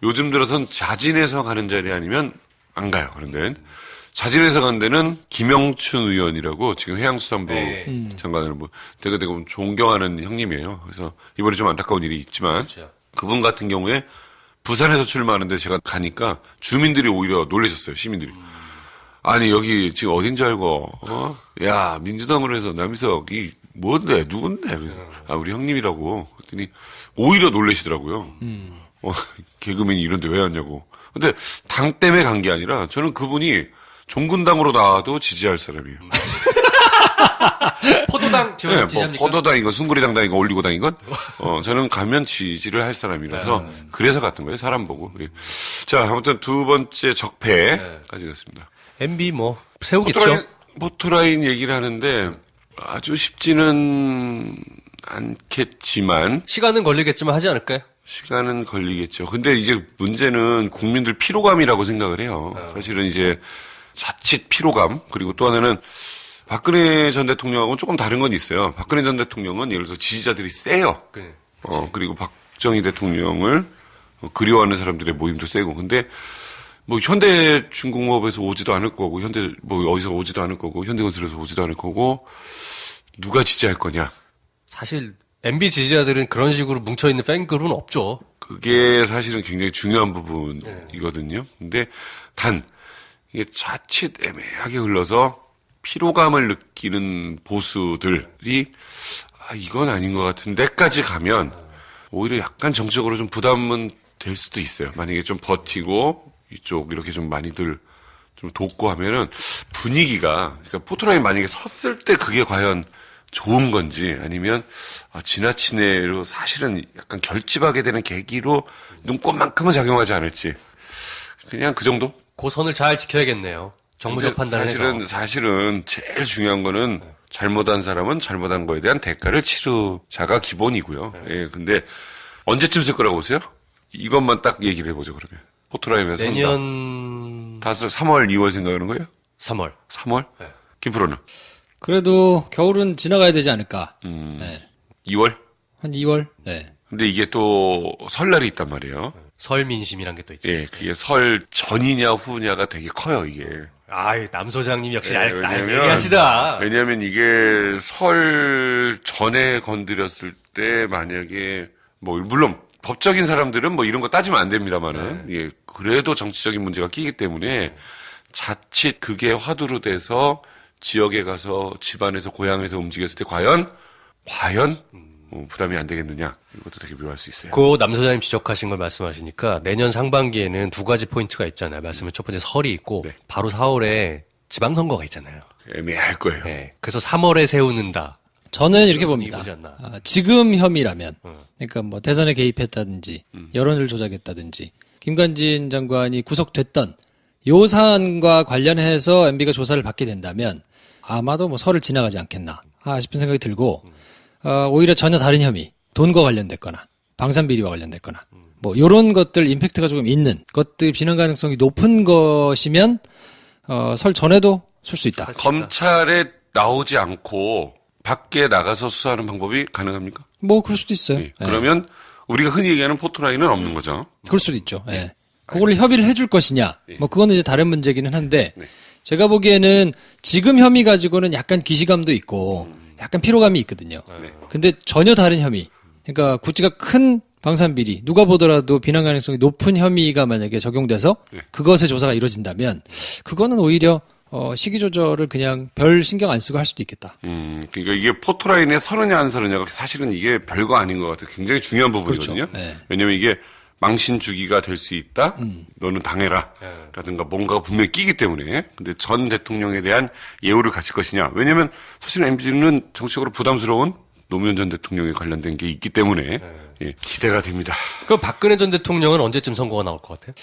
요즘 들어선 자진해서 가는 자리 아니면 안 가요. 그런데 자진해서 간 데는 김영춘 의원이라고 지금 해양수산부 장관을 뭐 되게 존경하는 형님이에요. 그래서 이번에 좀 안타까운 일이 있지만 그렇죠. 그분 같은 경우에 부산에서 출마하는데 제가 가니까 주민들이 오히려 놀라셨어요. 시민들이. 아니 여기 지금 어딘지 알고 야 민주당으로 해서 남희석이 뭔데 누군데 그래서 우리 형님이라고 그랬더니 오히려 놀라시더라고요. 개그맨이 이런데 왜 왔냐고. 근데 당 때문에 간 게 아니라 저는 그분이 종군당으로 나와도 지지할 사람이에요. 포도당 지원 네, 뭐 지지합니까? 포도당이건 숭구리당당이건 올리고당이건 저는 가면 지지를 할 사람이라서 그래서 갔던 거예요. 사람 보고. 예. 자, 아무튼 두 번째 적폐까지 갔습니다. MB 뭐 세우겠죠. 포토라인 얘기를 하는데 아주 쉽지는 않겠지만 시간은 걸리겠지만 하지 않을까요? 시간은 걸리겠죠. 근데 이제 문제는 국민들 피로감이라고 생각을 해요. 사실은 이제 자칫 피로감, 그리고 또 하나는 박근혜 전 대통령하고는 조금 다른 건 있어요. 박근혜 전 대통령은 예를 들어서 지지자들이 세요. 그리고 박정희 대통령을 그리워하는 사람들의 모임도 세고. 근데 뭐 현대중공업에서 오지도 않을 거고, 뭐 어디서 오지도 않을 거고, 현대건설에서 오지도 않을 거고, 누가 지지할 거냐. 사실 MB 지지자들은 그런 식으로 뭉쳐있는 팬그룹은 없죠. 그게 사실은 굉장히 중요한 부분이거든요. 근데 단 이게 자칫 애매하게 흘러서 피로감을 느끼는 보수들이 이건 아닌 것 같은데까지 가면 오히려 약간 정적으로 좀 부담은 될 수도 있어요. 만약에 좀 버티고 이쪽 이렇게 좀 많이들 좀 돕고 하면은 분위기가, 그러니까 포토라인 만약에 섰을 때 그게 과연 좋은 건지 아니면 지나치네로 사실은 약간 결집하게 되는 계기로 눈꽃만큼은 작용하지 않을지, 그냥 그 정도? 그 선을 잘 지켜야겠네요. 정무적 판단을 해서. 사실은 제일 중요한 거는 잘못한 사람은 잘못한 거에 대한 대가를 치르자가 기본이고요. 예, 근데 언제쯤 쓸 거라고 보세요? 이것만 딱 얘기를 해보죠, 그러면. 포토라인에서 내년 다 3월, 2월 생각하는 거예요? 3월. 3월? 네. 김프로는? 그래도 겨울은 지나가야 되지 않을까. 네. 2월? 한 2월? 네. 근데 이게 또 설날이 있단 말이에요. 설 민심이란 게 또 있죠. 예, 그게 설 전이냐 후냐가 되게 커요, 이게. 남 소장님 역시 예, 날 얘기하시다. 왜냐면 이게 설 전에 건드렸을 때 만약에 뭐 물론 법적인 사람들은 뭐 이런 거 따지면 안 됩니다만은 예, 그래도 정치적인 문제가 끼기 때문에 자칫 그게 화두로 돼서 지역에 가서 집안에서 고향에서 움직였을 때 과연 부담이 안 되겠느냐, 이것도 되게 묘할 수 있어요. 그 남 소장님 지적하신 걸 말씀하시니까 내년 상반기에는 두 가지 포인트가 있잖아요. 말씀은 첫 번째 설이 있고 네. 바로 4월에 지방선거가 있잖아요. 애매할 거예요. 네. 그래서 3월에 세우는다. 저는 이렇게 그런 봅니다. 분위기 보지 않나. 지금 혐의라면, 그러니까 뭐 대선에 개입했다든지, 여론을 조작했다든지, 김관진 장관이 구속됐던 요 사안과 관련해서 MB가 조사를 받게 된다면 아마도 뭐 설을 지나가지 않겠나 싶은 생각이 들고, 오히려 전혀 다른 혐의, 돈과 관련됐거나, 방산비리와 관련됐거나, 뭐 요런 것들 임팩트가 조금 있는 것들, 비난 가능성이 높은 것이면 설 전에도 쓸 수 있다. 검찰에 나오지 않고 밖에 나가서 수사하는 방법이 가능합니까? 뭐 그럴 수도 있어요. 예. 그러면 우리가 흔히 얘기하는 포토라인은 없는 거죠. 그럴 수도 있죠. 예. 그거를 협의를 해줄 것이냐, 뭐 그거는 이제 다른 문제기는 한데, 제가 보기에는 지금 혐의 가지고는 약간 기시감도 있고, 약간 피로감이 있거든요. 근데 전혀 다른 혐의, 그러니까 구찌가 큰 방산비리, 누가 보더라도 비난 가능성이 높은 혐의가 만약에 적용돼서 그것의 조사가 이루어진다면, 그거는 오히려 시기 조절을 그냥 별 신경 안 쓰고 할 수도 있겠다. 그러니까 이게 포토라인에 서느냐 안 서느냐가 사실은 이게 별거 아닌 것 같아요. 굉장히 중요한 부분이거든요. 그렇죠. 네. 왜냐면 이게 망신 주기가 될 수 있다. 너는 당해라. 라든가 뭔가가 분명히 끼기 때문에. 근데 전 대통령에 대한 예우를 갖출 것이냐. 왜냐면 사실 MB는 정치적으로 부담스러운 노무현 전 대통령에 관련된 게 있기 때문에 예, 기대가 됩니다. 그럼 박근혜 전 대통령은 언제쯤 선거가 나올 것 같아요?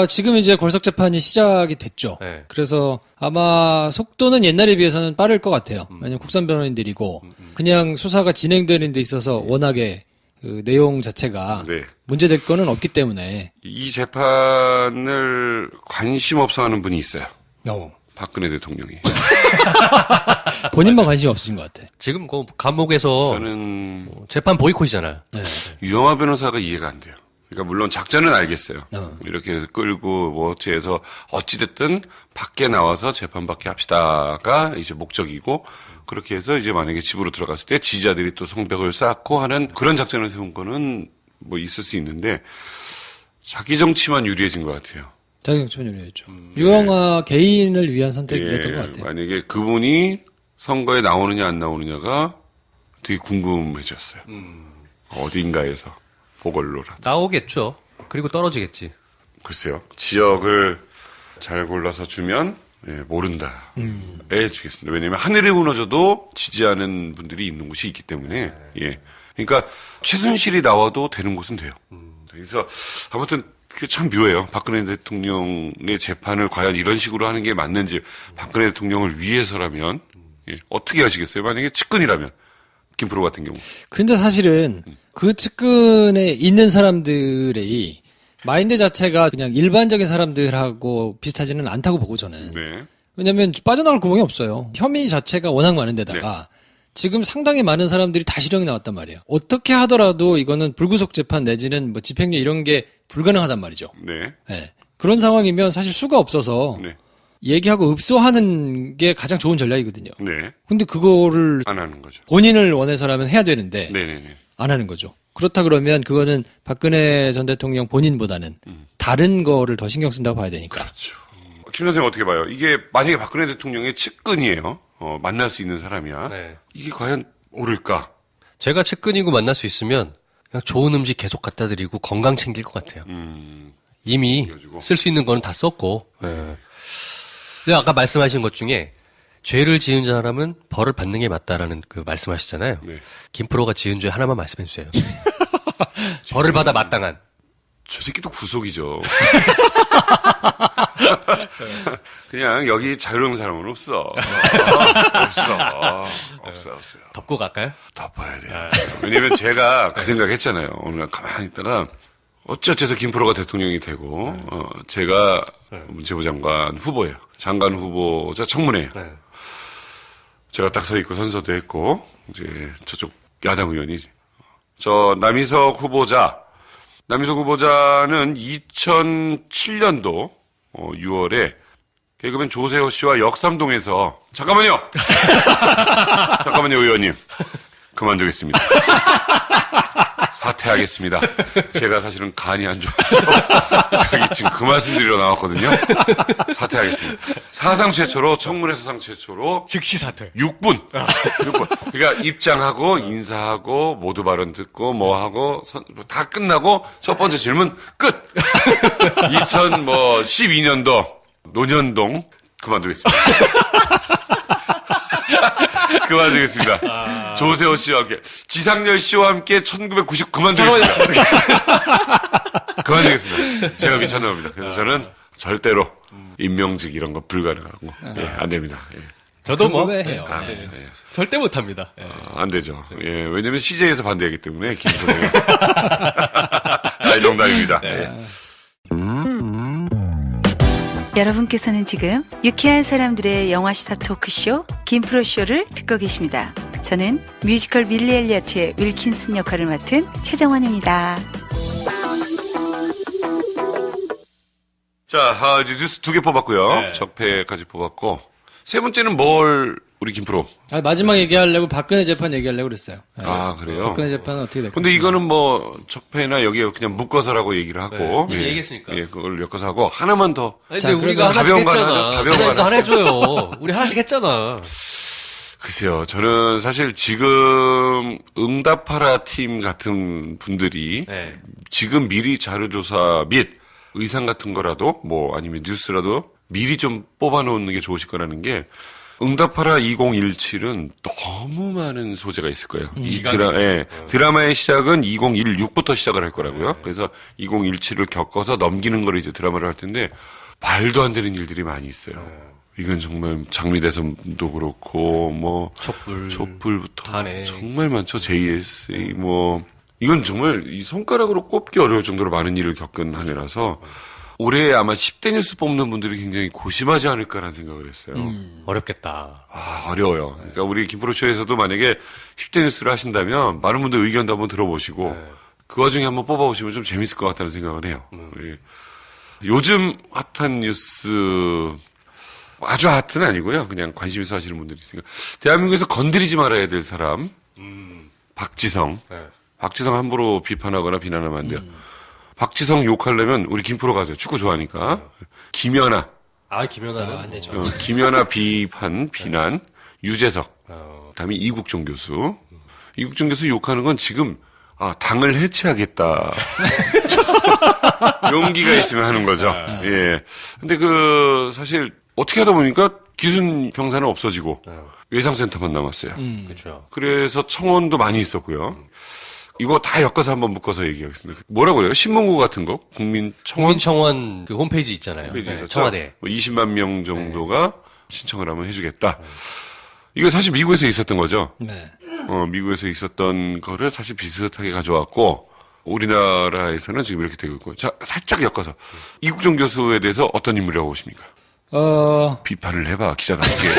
지금 이제 골석 재판이 시작이 됐죠. 네. 그래서 아마 속도는 옛날에 비해서는 빠를 것 같아요. 왜냐면 국산 변호인들이고 그냥 수사가 진행되는 데 있어서 워낙에 그 내용 자체가 네. 문제될 거는 없기 때문에. 이 재판을 관심 없어 하는 분이 있어요. 박근혜 대통령이. 본인만 관심 없으신 것 같아. 지금 그 감옥에서 저는 재판 보이콧이잖아요. 유영하 변호사가 이해가 안 돼요. 그러니까 물론 작전은 알겠어요. 이렇게 해서 끌고 뭐 어찌해서 어찌됐든 밖에 나와서 재판받게 합시다가 이제 목적이고, 그렇게 해서 이제 만약에 집으로 들어갔을 때 지지자들이 또 성벽을 쌓고 하는 그런 작전을 세운 거는 뭐 있을 수 있는데, 자기 정치만 유리해진 것 같아요. 자기 정치만 유리했죠. 유영하 개인을 위한 선택이었던 것 같아요. 만약에 그분이 선거에 나오느냐 안 나오느냐가 되게 궁금해졌어요. 어딘가에서 보궐로라도. 나오겠죠. 그리고 떨어지겠지. 글쎄요. 지역을 잘 골라서 주면 예, 모른다. 에 주겠습니다. 왜냐면 하늘이 무너져도 지지하는 분들이 있는 곳이 있기 때문에, 예. 그러니까 최순실이 나와도 되는 곳은 돼요. 그래서 아무튼 그 참 묘해요. 박근혜 대통령의 재판을 과연 이런 식으로 하는 게 맞는지, 박근혜 대통령을 위해서라면, 예, 어떻게 하시겠어요? 만약에 측근이라면, 김프로 같은 경우. 근데 사실은 그 측근에 있는 사람들의 마인드 자체가 그냥 일반적인 사람들하고 비슷하지는 않다고 보고 저는. 네. 왜냐면 빠져나갈 구멍이 없어요. 혐의 자체가 워낙 많은 데다가 지금 상당히 많은 사람들이 다 실형이 나왔단 말이에요. 어떻게 하더라도 이거는 불구속 재판 내지는 뭐 집행유예 이런 게 불가능하단 말이죠. 네. 예. 그런 상황이면 사실 수가 없어서 네. 얘기하고 읍소하는 게 가장 좋은 전략이거든요. 네. 근데 그거를 안 하는 거죠. 본인을 원해서라면 해야 되는데 네네네. 안 하는 거죠. 그렇다 그러면 그거는 박근혜 전 대통령 본인보다는 다른 거를 더 신경 쓴다고 봐야 되니까. 그렇죠. 김 선생 어떻게 봐요? 이게 만약에 박근혜 대통령의 측근이에요. 만날 수 있는 사람이야. 네. 이게 과연 옳을까? 제가 측근이고 만날 수 있으면 그냥 좋은 음식 계속 갖다 드리고 건강 챙길 것 같아요. 이미 챙겨주고. 쓸 수 있는 거는 다 썼고. 네. 근데 아까 말씀하신 것 중에 죄를 지은 사람은 벌을 받는 게 맞다라는 그 말씀하시잖아요. 네. 김프로가 지은 죄 하나만 말씀해 주세요. 벌을 받아 마땅한. 저 새끼도 구속이죠. 그냥 여기 자유로운 사람은 없어. 없어요. 덮고 갈까요? 덮어야 돼요. 왜냐면 제가 그 생각 했잖아요. 오늘 가만히 있다가 어째서 김프로가 대통령이 되고, 제가 문체부 장관 후보예요. 장관 후보자 청문회예요. 네. 제가 딱 서 있고 선서도 했고, 이제 저쪽 야당 의원이, 남희석 후보자는 2007년도 6월에 개그맨 조세호 씨와 역삼동에서 잠깐만요, 의원님 그만두겠습니다. 사퇴하겠습니다. 제가 사실은 간이 안 좋아서 여기 지금 그 말씀드리러 나왔거든요. 사퇴하겠습니다. 사상 최초로 청문회 사상 최초로 즉시 사퇴. 6분. 그러니까 입장하고 인사하고 모두 발언 듣고 뭐 하고 다 끝나고 첫 번째 질문 끝. 2012년도 논현동 그만두겠습니다. 그만두겠습니다. 조세호 씨와 함께 지상렬 씨와 함께 1990 그만두겠습니다. 그만두겠습니다. 제가 미쳤나 봅니다. 그래서 저는 절대로 임명직 이런 거 불가능하고 예, 안 됩니다. 예. 저도 뭐 왜 해요? 예. 절대 못 합니다. 안 되죠. 예, 왜냐면 CJ에서 반대하기 때문에 김선생. 농담입니다. 예. 여러분께서는 지금 유쾌한 사람들의 영화 시사 토크쇼 김프로쇼를 듣고 계십니다. 저는 뮤지컬 빌리 엘리어트의 윌킨슨 역할을 맡은 최정환입니다. 자, 이제 뉴스 2개 뽑았고요. 네. 적폐까지 뽑았고. 세 번째는 뭘, 우리 김프로. 마지막 얘기하려고 박근혜 재판 얘기하려고 그랬어요. 네. 아, 그래요? 박근혜 재판은 어떻게 될까요? 근데 이거는 뭐, 적폐나 여기에 그냥 묶어서라고 얘기를 하고. 네, 얘기했으니까. 예, 그걸 엮어서 하고. 하나만 더. 아니, 자, 근데 우리가 그러면 하나씩 가벼운 거 했잖아. 하나 하죠? 가벼운 거 선생님도 하나 하나 해줘요. 우리 하나씩 했잖아. 글쎄요, 저는 사실 지금 응답하라 팀 같은 분들이 네. 지금 미리 자료조사 및 의상 같은 거라도 뭐 아니면 뉴스라도 미리 좀 뽑아놓는 게 좋으실 거라는 게 응답하라 2017은 너무 많은 소재가 있을 거예요. 드라마의 시작은 2016부터 시작을 할 거라고요. 그래서 2017을 겪어서 넘기는 걸 이제 드라마를 할 텐데 말도 안 되는 일들이 많이 있어요. 이건 정말 장미대선도 그렇고 뭐 촛불부터 탄핵. 정말 많죠. JSA 뭐 이건 정말 이 손가락으로 꼽기 어려울 정도로 많은 일을 겪은 한 해라서 올해 아마 10대 뉴스 뽑는 분들이 굉장히 고심하지 않을까라는 생각을 했어요. 어렵겠다. 어려워요. 그러니까 우리 김프로쇼에서도 만약에 10대 뉴스를 하신다면 많은 분들 의견도 한번 들어보시고 그 와중에 한번 뽑아보시면 좀 재밌을 것 같다는 생각을 해요. 예. 요즘 핫한 뉴스 아주 핫은 아니고요. 그냥 관심 있어 하시는 분들이 있으니까. 대한민국에서 건드리지 말아야 될 사람. 박지성. 네. 박지성 함부로 비판하거나 비난하면 안 돼요. 박지성 욕하려면 우리 김프로 가세요. 축구 좋아하니까. 김연아. 김연아는 안 되죠. 김연아 비난. 유재석. 그다음에 이국종 교수. 이국종 교수 욕하는 건 지금 당을 해체하겠다. 용기가 있으면 하는 거죠. 예. 근데 사실 어떻게 하다 보니까 기순 병사는 없어지고 외상센터만 남았어요. 그렇죠. 그래서 청원도 많이 있었고요. 이거 다 엮어서 한번 묶어서 얘기하겠습니다. 뭐라고 그래요? 신문고 같은 거? 국민청원? 국민청원 그 홈페이지 있잖아요. 홈페이지 있었죠? 청와대. 뭐 20만 명 정도가 신청을 하면 해주겠다. 이거 사실 미국에서 있었던 거죠. 네. 미국에서 있었던 거를 사실 비슷하게 가져왔고, 우리나라에서는 지금 이렇게 되고 있고. 자, 살짝 엮어서. 이국종 교수에 대해서 어떤 인물이라고 보십니까? 비판을 해봐, 기자답게.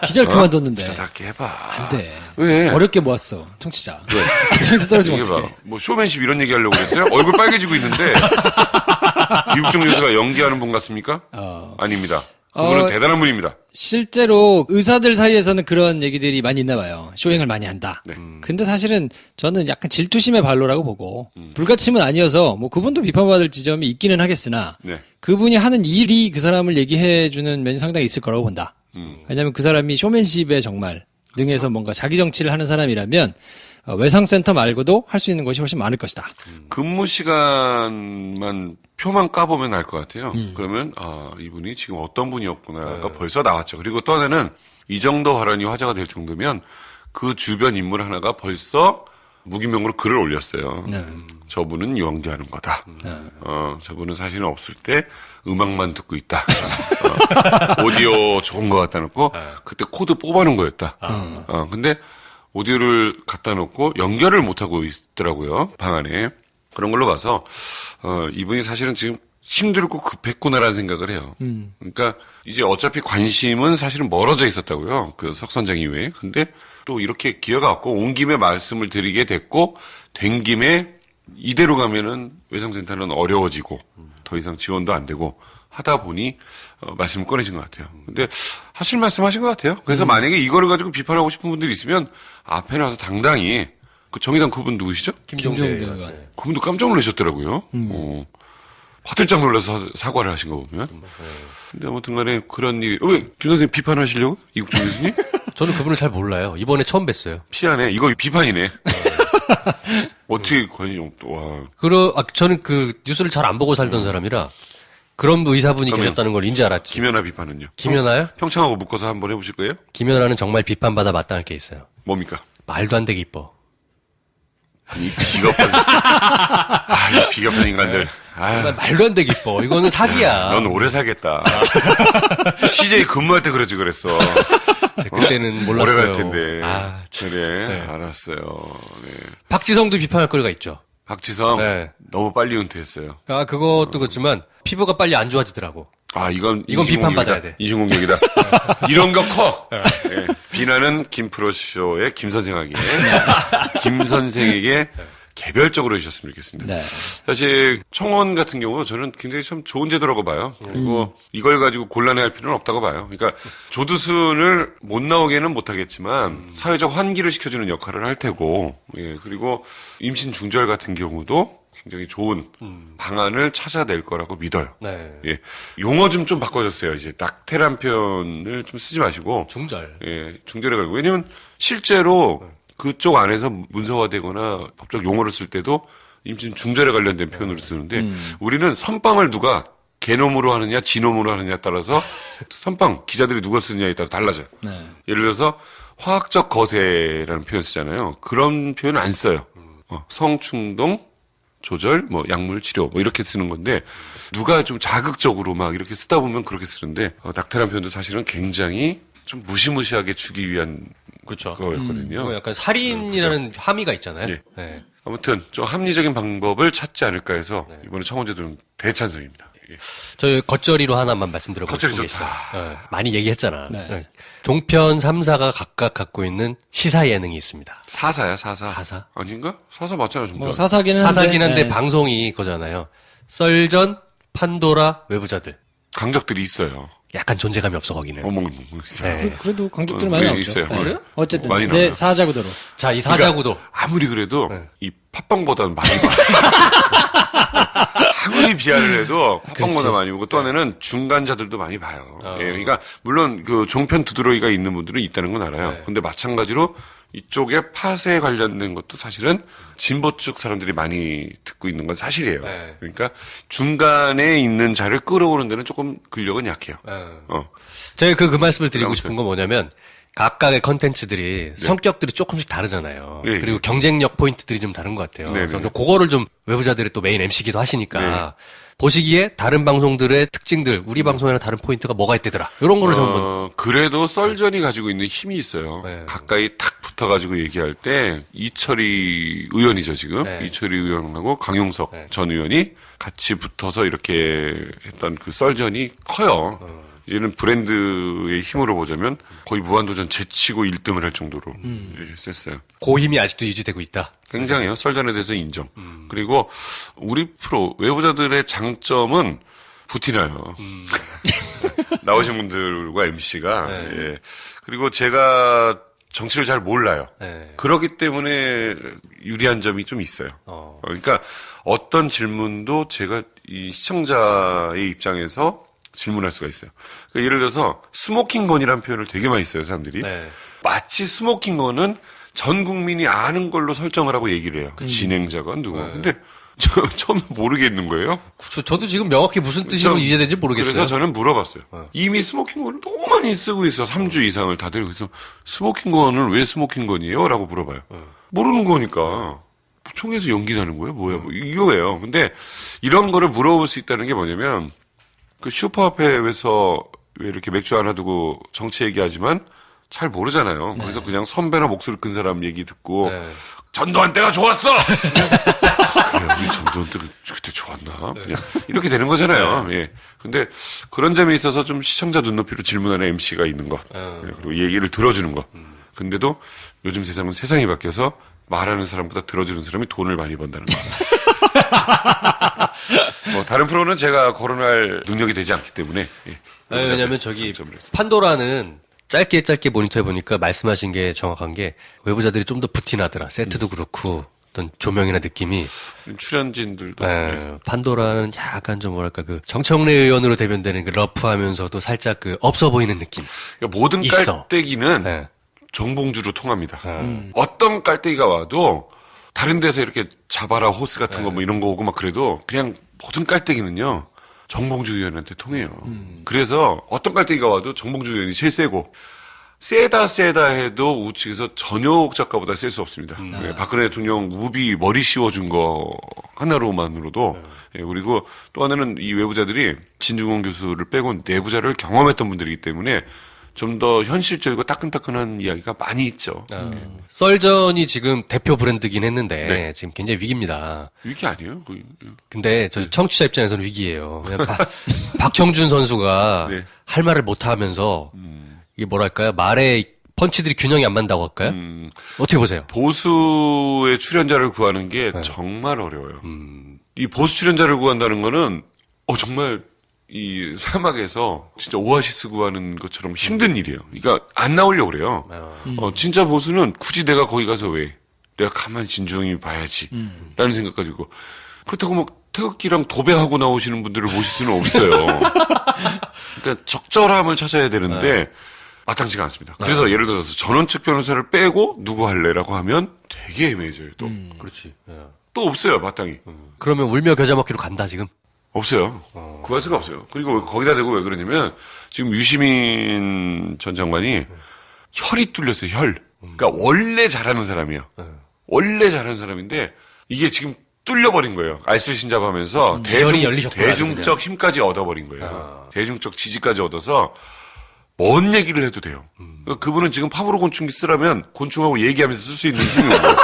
기자를 그만뒀는데. 기자답게 해봐. 안 돼. 왜? 어렵게 모았어, 청취자. 왜? 청취자 떨어지면 얘기해봐. 어떡해. 뭐 쇼맨십 이런 얘기 하려고 그랬어요? 얼굴 빨개지고 있는데. 이국종 교수가 연기하는 분 같습니까? 아닙니다. 그분은 대단한 분입니다. 실제로 의사들 사이에서는 그런 얘기들이 많이 있나 봐요. 쇼행을 많이 한다. 네. 근데 사실은 저는 약간 질투심의 발로라고 보고 불가침은 아니어서 뭐 그분도 비판받을 지점이 있기는 하겠으나 네. 그분이 하는 일이 그 사람을 얘기해주는 면이 상당히 있을 거라고 본다. 왜냐하면 그 사람이 쇼맨십에 정말 능해서 뭔가 자기 정치를 하는 사람이라면 외상센터 말고도 할 수 있는 것이 훨씬 많을 것이다. 근무 시간만 표만 까보면 알 것 같아요. 그러면 이분이 지금 어떤 분이었구나가 벌써 나왔죠. 그리고 또 하나는 이 정도 발언이 화제가 될 정도면 그 주변 인물 하나가 벌써 무기명으로 글을 올렸어요. 네. 저분은 연기하는 거다. 저분은 사실은 없을 때 음악만 듣고 있다. 오디오 좋은 거 갖다 놓고 그때 코드 뽑아놓은 거였다. 근데 오디오를 갖다 놓고 연결을 못하고 있더라고요. 방 안에. 그런 걸로 봐서 이분이 사실은 지금 힘들고 급했구나라는 생각을 해요. 그러니까 이제 어차피 관심은 사실은 멀어져 있었다고요. 그 석선장 이후에. 근데 또 이렇게 기회가 왔고 온 김에 말씀을 드리게 됐고 된 김에 이대로 가면은 외상센터는 어려워지고 더 이상 지원도 안 되고 하다 보니 말씀을 꺼내신 것 같아요. 근데 하실 말씀하신 것 같아요. 그래서 만약에 이거를 가지고 비판하고 싶은 분들이 있으면 앞에 나와서 당당히 그 정의당 그분 누구시죠? 김종대 의원. 그분도 깜짝 놀라셨더라고요. 화들짝 놀라서 사과를 하신 거 보면. 근데 아무튼 간에 그런 일이, 왜, 김 선생님 비판하시려고? 이국종 교수님? 저는 그분을 잘 몰라요. 이번에 처음 뵀어요. 피하네. 이거 비판이네. 어떻게 관심이 와. 저는 그 뉴스를 잘 안 보고 살던 사람이라 그런 의사분이 그러면 계셨다는 걸 인지 알았지. 김연아 비판은요? 김연아요? 평창하고 묶어서 한번 해보실 거예요? 김연아는 정말 비판받아 마땅할 게 있어요. 뭡니까? 말도 안 되게 이뻐. 이 비겁한, 이 비겁한 인간들. 정말 말도 안 되게 이뻐. 이거는 사기야. 넌 오래 살겠다. CJ 근무할 때 그랬어. 그때는 몰랐어요. 오래 갈 텐데. 참. 그래, 네. 알았어요. 네. 박지성도 비판할 거리가 있죠. 박지성, 네. 너무 빨리 은퇴했어요. 그것도 그렇지만 피부가 빨리 안 좋아지더라고. 이건 비판받아야 돼. 이중공격이다. 이런 거 커. 네. 비난은 김프로쇼의 김 선생에게, 김 선생에게 개별적으로 해주셨으면 좋겠습니다. 네. 사실 청원 같은 경우 저는 굉장히 참 좋은 제도라고 봐요. 그리고 이걸 가지고 곤란해할 필요는 없다고 봐요. 그러니까 조두순을 못 나오게는 못하겠지만 사회적 환기를 시켜주는 역할을 할 테고, 예, 그리고 임신 중절 같은 경우도 굉장히 좋은 방안을 찾아낼 거라고 믿어요. 네. 예, 용어 좀 바꿔줬어요. 이제 낙태란 표현을 좀 쓰지 마시고 중절. 예, 중절에 가고. 왜냐면 실제로 그쪽 안에서 문서화되거나 법적 용어를 쓸 때도 임신 중절에 관련된 표현을 쓰는데 우리는 선빵을 누가 개놈으로 하느냐 지놈으로 하느냐에 따라서 선빵 기자들이 누가 쓰느냐에 따라 달라져요. 네. 예를 들어서 화학적 거세라는 표현 쓰잖아요. 그런 표현 안 써요. 성충동 조절, 뭐 약물 치료 뭐 이렇게 쓰는 건데 누가 좀 자극적으로 막 이렇게 쓰다 보면 그렇게 쓰는데 낙태란 표현도 사실은 굉장히 좀 무시무시하게 주기 위한 그렇죠. 거였거든요. 이거 약간 살인이라는 함의가 있잖아요. 예. 네. 아무튼 좀 합리적인 방법을 찾지 않을까 해서 이번에 청원제도는 대찬성입니다. 예. 저 겉절이로 하나만 말씀드려보고 겉절이 싶은 게 좋다. 있어요. 네. 많이 얘기했잖아. 네. 네. 종편 3사가 각각 갖고 있는 시사 예능이 있습니다. 사사야 사사. 사사? 아닌가? 사사 맞잖아 정말. 뭐 사사기는 한데. 사사긴 한데 네. 방송이 그거잖아요. 썰전, 판도라, 외부자들. 강적들이 있어요. 약간 존재감이 없어 거기는. 어머 있어요. 네. 그래도 강적들 많이 나오죠. 있어요. 네. 그래요? 어쨌든 많이 내 나와요. 사자구도로. 자, 이 사자구도. 아무리 그래도 이 팟빵보다는 많이 봐. 아무리 비하를 해도 팟빵보다 그렇지. 많이 보고 또 하나는 중간자들도 많이 봐요. 예, 그러니까 물론 그 종편 두드러기가 있는 분들은 있다는 건 알아요. 네. 근데 마찬가지로 이쪽에 팟에 관련된 것도 사실은 진보 쪽 사람들이 많이 듣고 있는 건 사실이에요. 네. 그러니까 중간에 있는 자를 끌어오는 데는 조금 근력은 약해요. 네. 제가 그 말씀을 드리고 아무튼. 싶은 건 뭐냐면, 각각의 컨텐츠들이 성격들이 조금씩 다르잖아요. 네. 그리고 경쟁력 포인트들이 좀 다른 것 같아요. 네, 그래서 네. 그거를 좀 외부자들이 또 메인 MC기도 하시니까 네. 보시기에 다른 방송들의 특징들, 우리 방송이랑 다른 포인트가 뭐가 있대더라. 이런 거를 좀 한번. 그래도 썰전이 가지고 있는 힘이 있어요. 네. 가까이 탁 붙어가지고 얘기할 때 이철이 의원이죠 지금. 네. 이철이 의원하고 강용석 네. 전 의원이 같이 붙어서 이렇게 했던 그 썰전이 커요. 이제는 브랜드의 힘으로 보자면 거의 무한도전 제치고 1등을 할 정도로 셌어요. 그 힘이 아직도 유지되고 있다. 굉장해요. 썰전에 대해서 인정. 그리고 우리 프로 외부자들의 장점은 부티나요. 나오신 분들과 MC가. 예. 그리고 제가 정치를 잘 몰라요. 네. 그렇기 때문에 유리한 점이 좀 있어요. 그러니까 어떤 질문도 제가 이 시청자의 입장에서 질문할 수가 있어요. 그러니까 예를 들어서 스모킹건이라는 표현을 되게 많이 써요, 사람들이. 네. 마치 스모킹건은 전 국민이 아는 걸로 설정을 하고 얘기를 해요. 그 진행자가 누구. 근데 처음 모르겠는 거예요. 저도 지금 명확히 무슨 뜻으로 이해되는지 모르겠어요. 그래서 저는 물어봤어요. 이미 스모킹건을 너무 많이 쓰고 있어. 3주 이상을 다들. 그래서 스모킹건을 왜 스모킹건이에요? 라고 물어봐요. 모르는 거니까. 총에서 연기 나는 거예요? 뭐야? 뭐 이거예요. 근데 이런 거를 물어볼 수 있다는 게 뭐냐면 그 슈퍼 앞에서 왜 이렇게 맥주 하나 두고 정치 얘기하지만 잘 모르잖아요. 그래서 그냥 선배나 목소리 큰 사람 얘기 듣고 네. 전두환 때가 좋았어. 그래요. 이 전두환 때가 그때 좋았나? 그냥 이렇게 되는 거잖아요. 예. 근데 그런 점에 있어서 좀 시청자 눈높이로 질문하는 MC가 있는 것, 예. 그리고 얘기를 들어주는 것. 근데도 요즘 세상은 세상이 바뀌어서 말하는 사람보다 들어주는 사람이 돈을 많이 번다는 거. 뭐 다른 프로는 제가 거론할 능력이 되지 않기 때문에. 예. 아니, 왜냐면 저기 장점을 했습니다. 판도라는 짧게 모니터해 보니까 말씀하신 게 정확한 게 외부자들이 좀 더 부티나더라. 세트도 그렇고 어떤 조명이나 느낌이. 출연진들도 네, 판도라는 약간 좀 뭐랄까 그 정청래 의원으로 대변되는 그 러프하면서도 살짝 그 없어 보이는 느낌. 그러니까 모든 있어. 깔때기는 네. 정봉주로 통합니다. 어떤 깔때기가 와도 다른 데서 이렇게 자바라 호스 같은 거 뭐 이런 거 오고 막 그래도 그냥 모든 깔때기는요 정봉주 의원한테 통해요. 그래서 어떤 깔때기가 와도 정봉주 의원이 제일 세고 세다 해도 우측에서 전효옥 작가보다 셀 수 없습니다. 네, 박근혜 대통령 우비 머리 씌워준 거 하나로만으로도 예, 그리고 또 하나는 이 외부자들이 진중권 교수를 빼고 내부자를 경험했던 분들이기 때문에 좀 더 현실적이고 따끈따끈한 이야기가 많이 있죠. 썰전이 지금 대표 브랜드긴 했는데 네. 지금 굉장히 위기입니다. 이게 아니에요? 거의. 근데 저 청취자 입장에서는 위기예요. 그냥 박형준 선수가 네. 할 말을 못 하면서 이게 뭐랄까요? 말에 펀치들이 균형이 안 맞는다고 할까요? 어떻게 보세요? 보수의 출연자를 구하는 게 정말 어려워요. 이 보수 출연자를 구한다는 거는 정말 이 사막에서 진짜 오아시스 구하는 것처럼 힘든 일이에요. 그러니까 안 나오려고 그래요. 진짜 보수는 굳이 내가 거기 가서 왜 내가 가만히 진중히 봐야지 라는 생각 가지고 그렇다고 막 태극기랑 도배하고 나오시는 분들을 보실 수는 없어요. 그러니까 적절함을 찾아야 되는데 마땅치가 않습니다. 그래서 예를 들어서 전원책 변호사를 빼고 누구 할래라고 하면 되게 애매해져요. 또 그렇지. 또 없어요 마땅히. 그러면 울며 겨자 먹기로 간다 지금. 없어요. 구할 수가 없어요. 그리고 거기다 대고 왜 그러냐면 지금 유시민 전 장관이 혈이 뚫렸어요. 혈. 그러니까 원래 잘하는 사람이에요. 원래 잘하는 사람인데 이게 지금 뚫려버린 거예요. 알쓸신잡하면서 혈이 열리셨구나, 대중적 힘까지 얻어버린 거예요. 대중적 지지까지 얻어서 뭔 얘기를 해도 돼요. 그러니까 그분은 지금 팝으로 곤충기 쓰라면 곤충하고 얘기하면서 쓸 수 있는 힘이 온 거예요.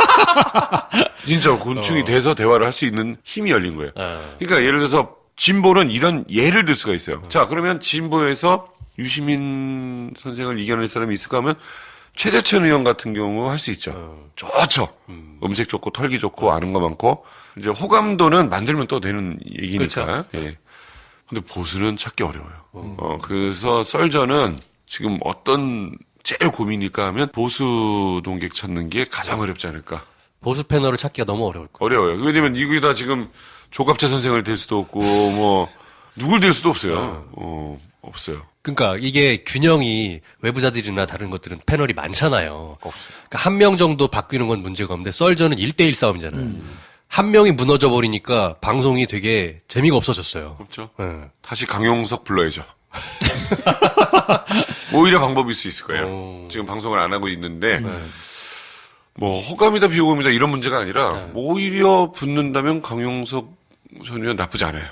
진짜 곤충이 돼서 대화를 할 수 있는 힘이 열린 거예요. 그러니까 예를 들어서 진보는 이런 예를 들 수가 있어요. 자, 그러면 진보에서 유시민 선생을 이겨낼 사람이 있을까 하면 최재천 의원 같은 경우 할 수 있죠. 좋죠. 음색 좋고 털기 좋고 아는 거 많고 이제 호감도는 만들면 또 되는 얘기니까. 그렇죠. 예. 근데 보수는 찾기 어려워요. 그래서 썰전은 지금 어떤 제일 고민일까 하면 보수 동객 찾는 게 가장 어렵지 않을까. 보수 패널을 찾기가 너무 어려울 거예요. 어려워요. 왜냐면 이거다 지금 조갑재 선생을 될 수도 없고 뭐 누굴 될 수도 없어요. 없어요. 그러니까 이게 균형이 외부자들이나 다른 것들은 패널이 많잖아요. 없어요. 그러니까 한 명 정도 바뀌는 건 문제가 없는데 썰전은 1대1 싸움이잖아요. 한 명이 무너져 버리니까 방송이 되게 재미가 없어졌어요. 없죠. 네. 다시 강용석 불러야죠. 오히려 방법일 수 있을 거예요. 오. 지금 방송을 안 하고 있는데 뭐 호감이다 비호감이다 이런 문제가 아니라 오히려 붙는다면 강용석 전 의원 나쁘지 않아요.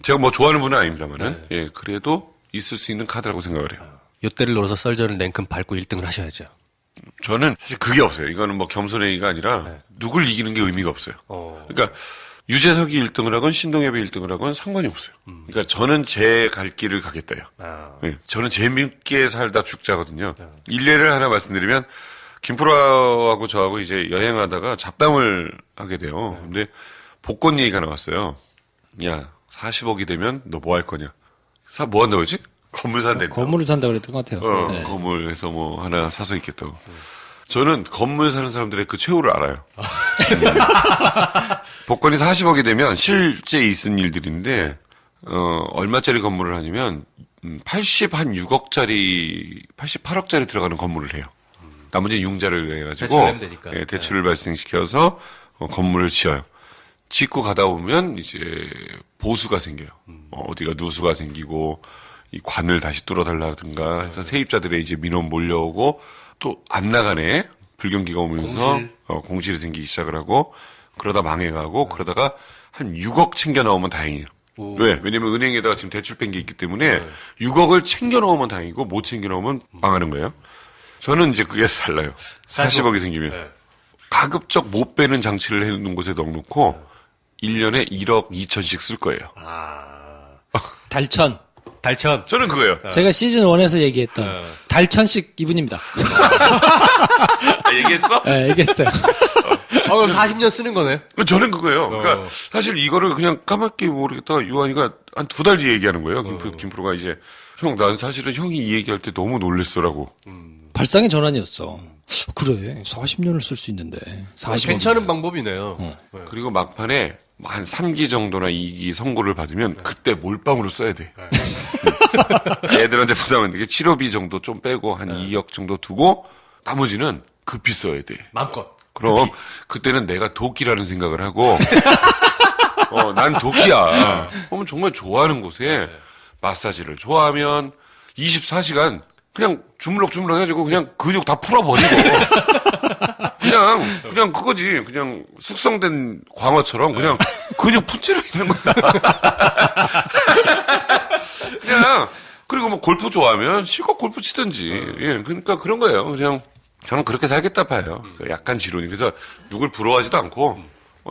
제가 뭐 좋아하는 분은 아닙니다만은 예 그래도 있을 수 있는 카드라고 생각을 해요. 요때를 노려서 썰전을 냉큼 밟고 1등을 하셔야죠. 저는 사실 그게 없어요. 이거는 뭐 겸손행위가 아니라 누굴 이기는 게 의미가 없어요. 그러니까 유재석이 1등을 하건 신동엽이 1등을 하건 상관이 없어요. 그러니까 저는 제 갈 길을 가겠다요. 예, 저는 재밌게 살다 죽자거든요. 일례를 하나 말씀드리면 김프로하고 저하고 이제 여행하다가 잡담을 하게 돼요. 근데 복권 얘기가 나왔어요. 야 40억이 되면 너 뭐 할 거냐? 뭐 한다고 했지? 건물 산다고. 건물을 산다고 그랬던 것 같아요. 네. 건물에서 뭐 하나 사서 있겠다고. 저는 건물 사는 사람들의 그 최후를 알아요. 복권이 40억이 되면 실제 있은 일들인데, 얼마짜리 건물을 하냐면, 88억짜리 들어가는 건물을 해요. 나머지는 융자를 해가지고, 대출하면 되니까. 예, 대출을 발생시켜서 건물을 지어요. 짓고 가다 보면 이제 보수가 생겨요. 어디가 누수가 생기고, 이 관을 다시 뚫어달라든가 해서 세입자들의 이제 민원 몰려오고 또 안 나가네 불경기가 오면서 공실이 생기기 시작을 하고 그러다 망해가고 그러다가 한 6억 챙겨 나오면 다행이에요. 왜? 왜냐면 은행에다가 지금 대출 뺀 게 있기 때문에 6억을 챙겨 나오면 다행이고 못 챙겨 나오면 망하는 거예요. 저는 이제 그게 달라요. 40억이 생기면 가급적 못 빼는 장치를 해놓는 곳에 넣어놓고 1년에 1억 2천씩 쓸 거예요. 달천. 달천. 저는 그거예요. 제가 시즌 1에서 얘기했던 달천식 이분입니다. 얘기했어? 네, 얘기했어요. 그럼 40년 쓰는 거네. 저는 그거예요. 그러니까 사실 이거를 그냥 까맣게 모르겠다가 요한이가 한 2달 뒤에 얘기하는 거예요. 김프로가 이제 형, 난 사실은 형이 이 얘기할 때 너무 놀랬어라고. 발상의 전환이었어. 그래, 40년을 쓸 수 있는데. 40원. 괜찮은 방법이네요. 그리고 막판에 한 3기 정도나 2기 선고를 받으면 그때 몰빵으로 써야 돼. 애들한테 부담 안 되게 치료비 정도 좀 빼고 한 2억 정도 두고 나머지는 급히 써야 돼. 마음껏. 그럼 그때는 내가 도끼라는 생각을 하고 난 도끼야. 그러면 정말 좋아하는 곳에 마사지를 좋아하면 24시간 그냥 주물럭주물럭 해가지고 그냥 근육 다 풀어버리고 그냥 그거지. 그냥 숙성된 광어처럼 그냥 근육 푸찌르 있는 거야. 그냥 그리고 뭐 골프 좋아하면 실컷 골프 치든지. 예, 그러니까 그런 거예요. 그냥 저는 그렇게 살겠다 봐요. 약간 지론이. 그래서 누굴 부러워하지도 않고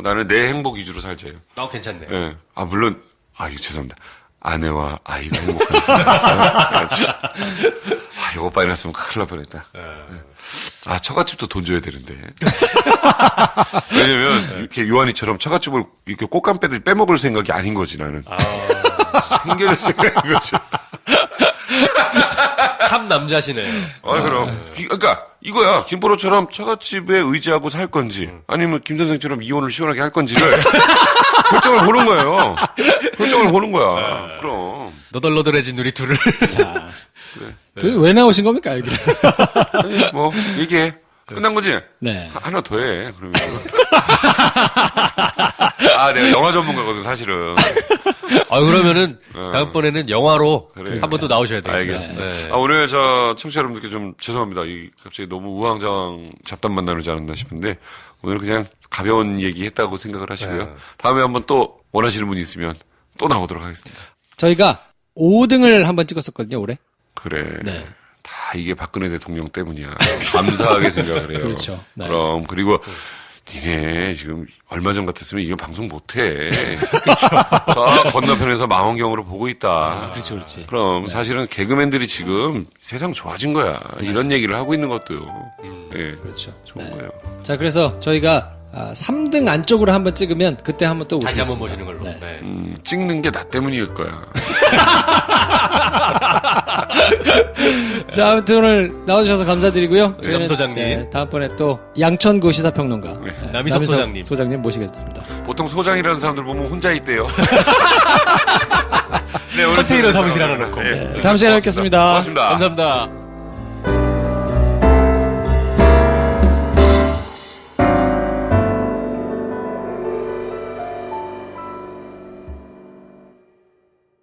나는 내 행복 위주로 살자요. 괜찮네. 예. 물론 이거 죄송합니다. 아내와 아이가 행복한 생각이었어요. 이거 빨리 났으면 큰일 날 뻔했다. 처갓집도 돈 줘야 되는데. 왜냐면 이렇게 요한이처럼 처갓집을 이렇게 꽃감빼들 빼먹을 생각이 아닌 거지 나는. 생겨낼 생각인 거지. 참 남자시네요. 그럼. 그러니까 이거야. 김보로처럼 처갓집에 의지하고 살 건지 아니면 김 선생처럼 이혼을 시원하게 할 건지를 결정을 보는 거예요. 결정을 보는 거야. 그럼. 너덜너덜해진 우리 둘을. 자, 왜 나오신 겁니까, 여기? 아니, 뭐 얘기해. 끝난 거지? 네. 하나 더 해. 그러면. 내가 영화 전문가거든 사실은. 그러면은 다음번에는 영화로 그래. 한 번 또 나오셔야 되겠어요. 알겠습니다. 네. 오늘 저 청취자 여러분들께 좀 죄송합니다. 갑자기 너무 우왕좌왕 잡담만 나누지 않았나 싶은데 오늘 그냥 가벼운 얘기 했다고 생각을 하시고요. 다음에 한번 또 원하시는 분이 있으면 또 나오도록 하겠습니다. 저희가 5등을 한번 찍었었거든요, 올해. 그래. 네. 다 이게 박근혜 대통령 때문이야. 감사하게 생각을 해요. 그렇죠. 네. 그럼 그리고 니네 지금 얼마 전 같았으면 이거 방송 못해. 저 건너편에서 망원경으로 보고 있다. 그렇죠, 그렇지. 그럼 사실은 개그맨들이 지금 세상 좋아진 거야. 이런 얘기를 하고 있는 것도요. 예, 그렇죠. 좋은 네. 거예요. 자, 그래서 저희가 3등 안쪽으로 한번 찍으면 그때 한번 또 다시 오시겠습니다. 한번 보시는 걸로. 네. 네. 찍는 게 나 때문일 거야. 자, 아무튼 오늘 나와주셔서 감사드리고요. 저희는, 남 소장님. 다음번에 또 양천구 시사평론가 남희석 소장님. 소장님 모시겠습니다. 보통 소장이라는 사람들 보면 혼자 있대요. 네, 오늘 컨테이너 사무실 하나 놓고. 네. 다음 시간에 뵙겠습니다. 고맙습니다. 감사합니다.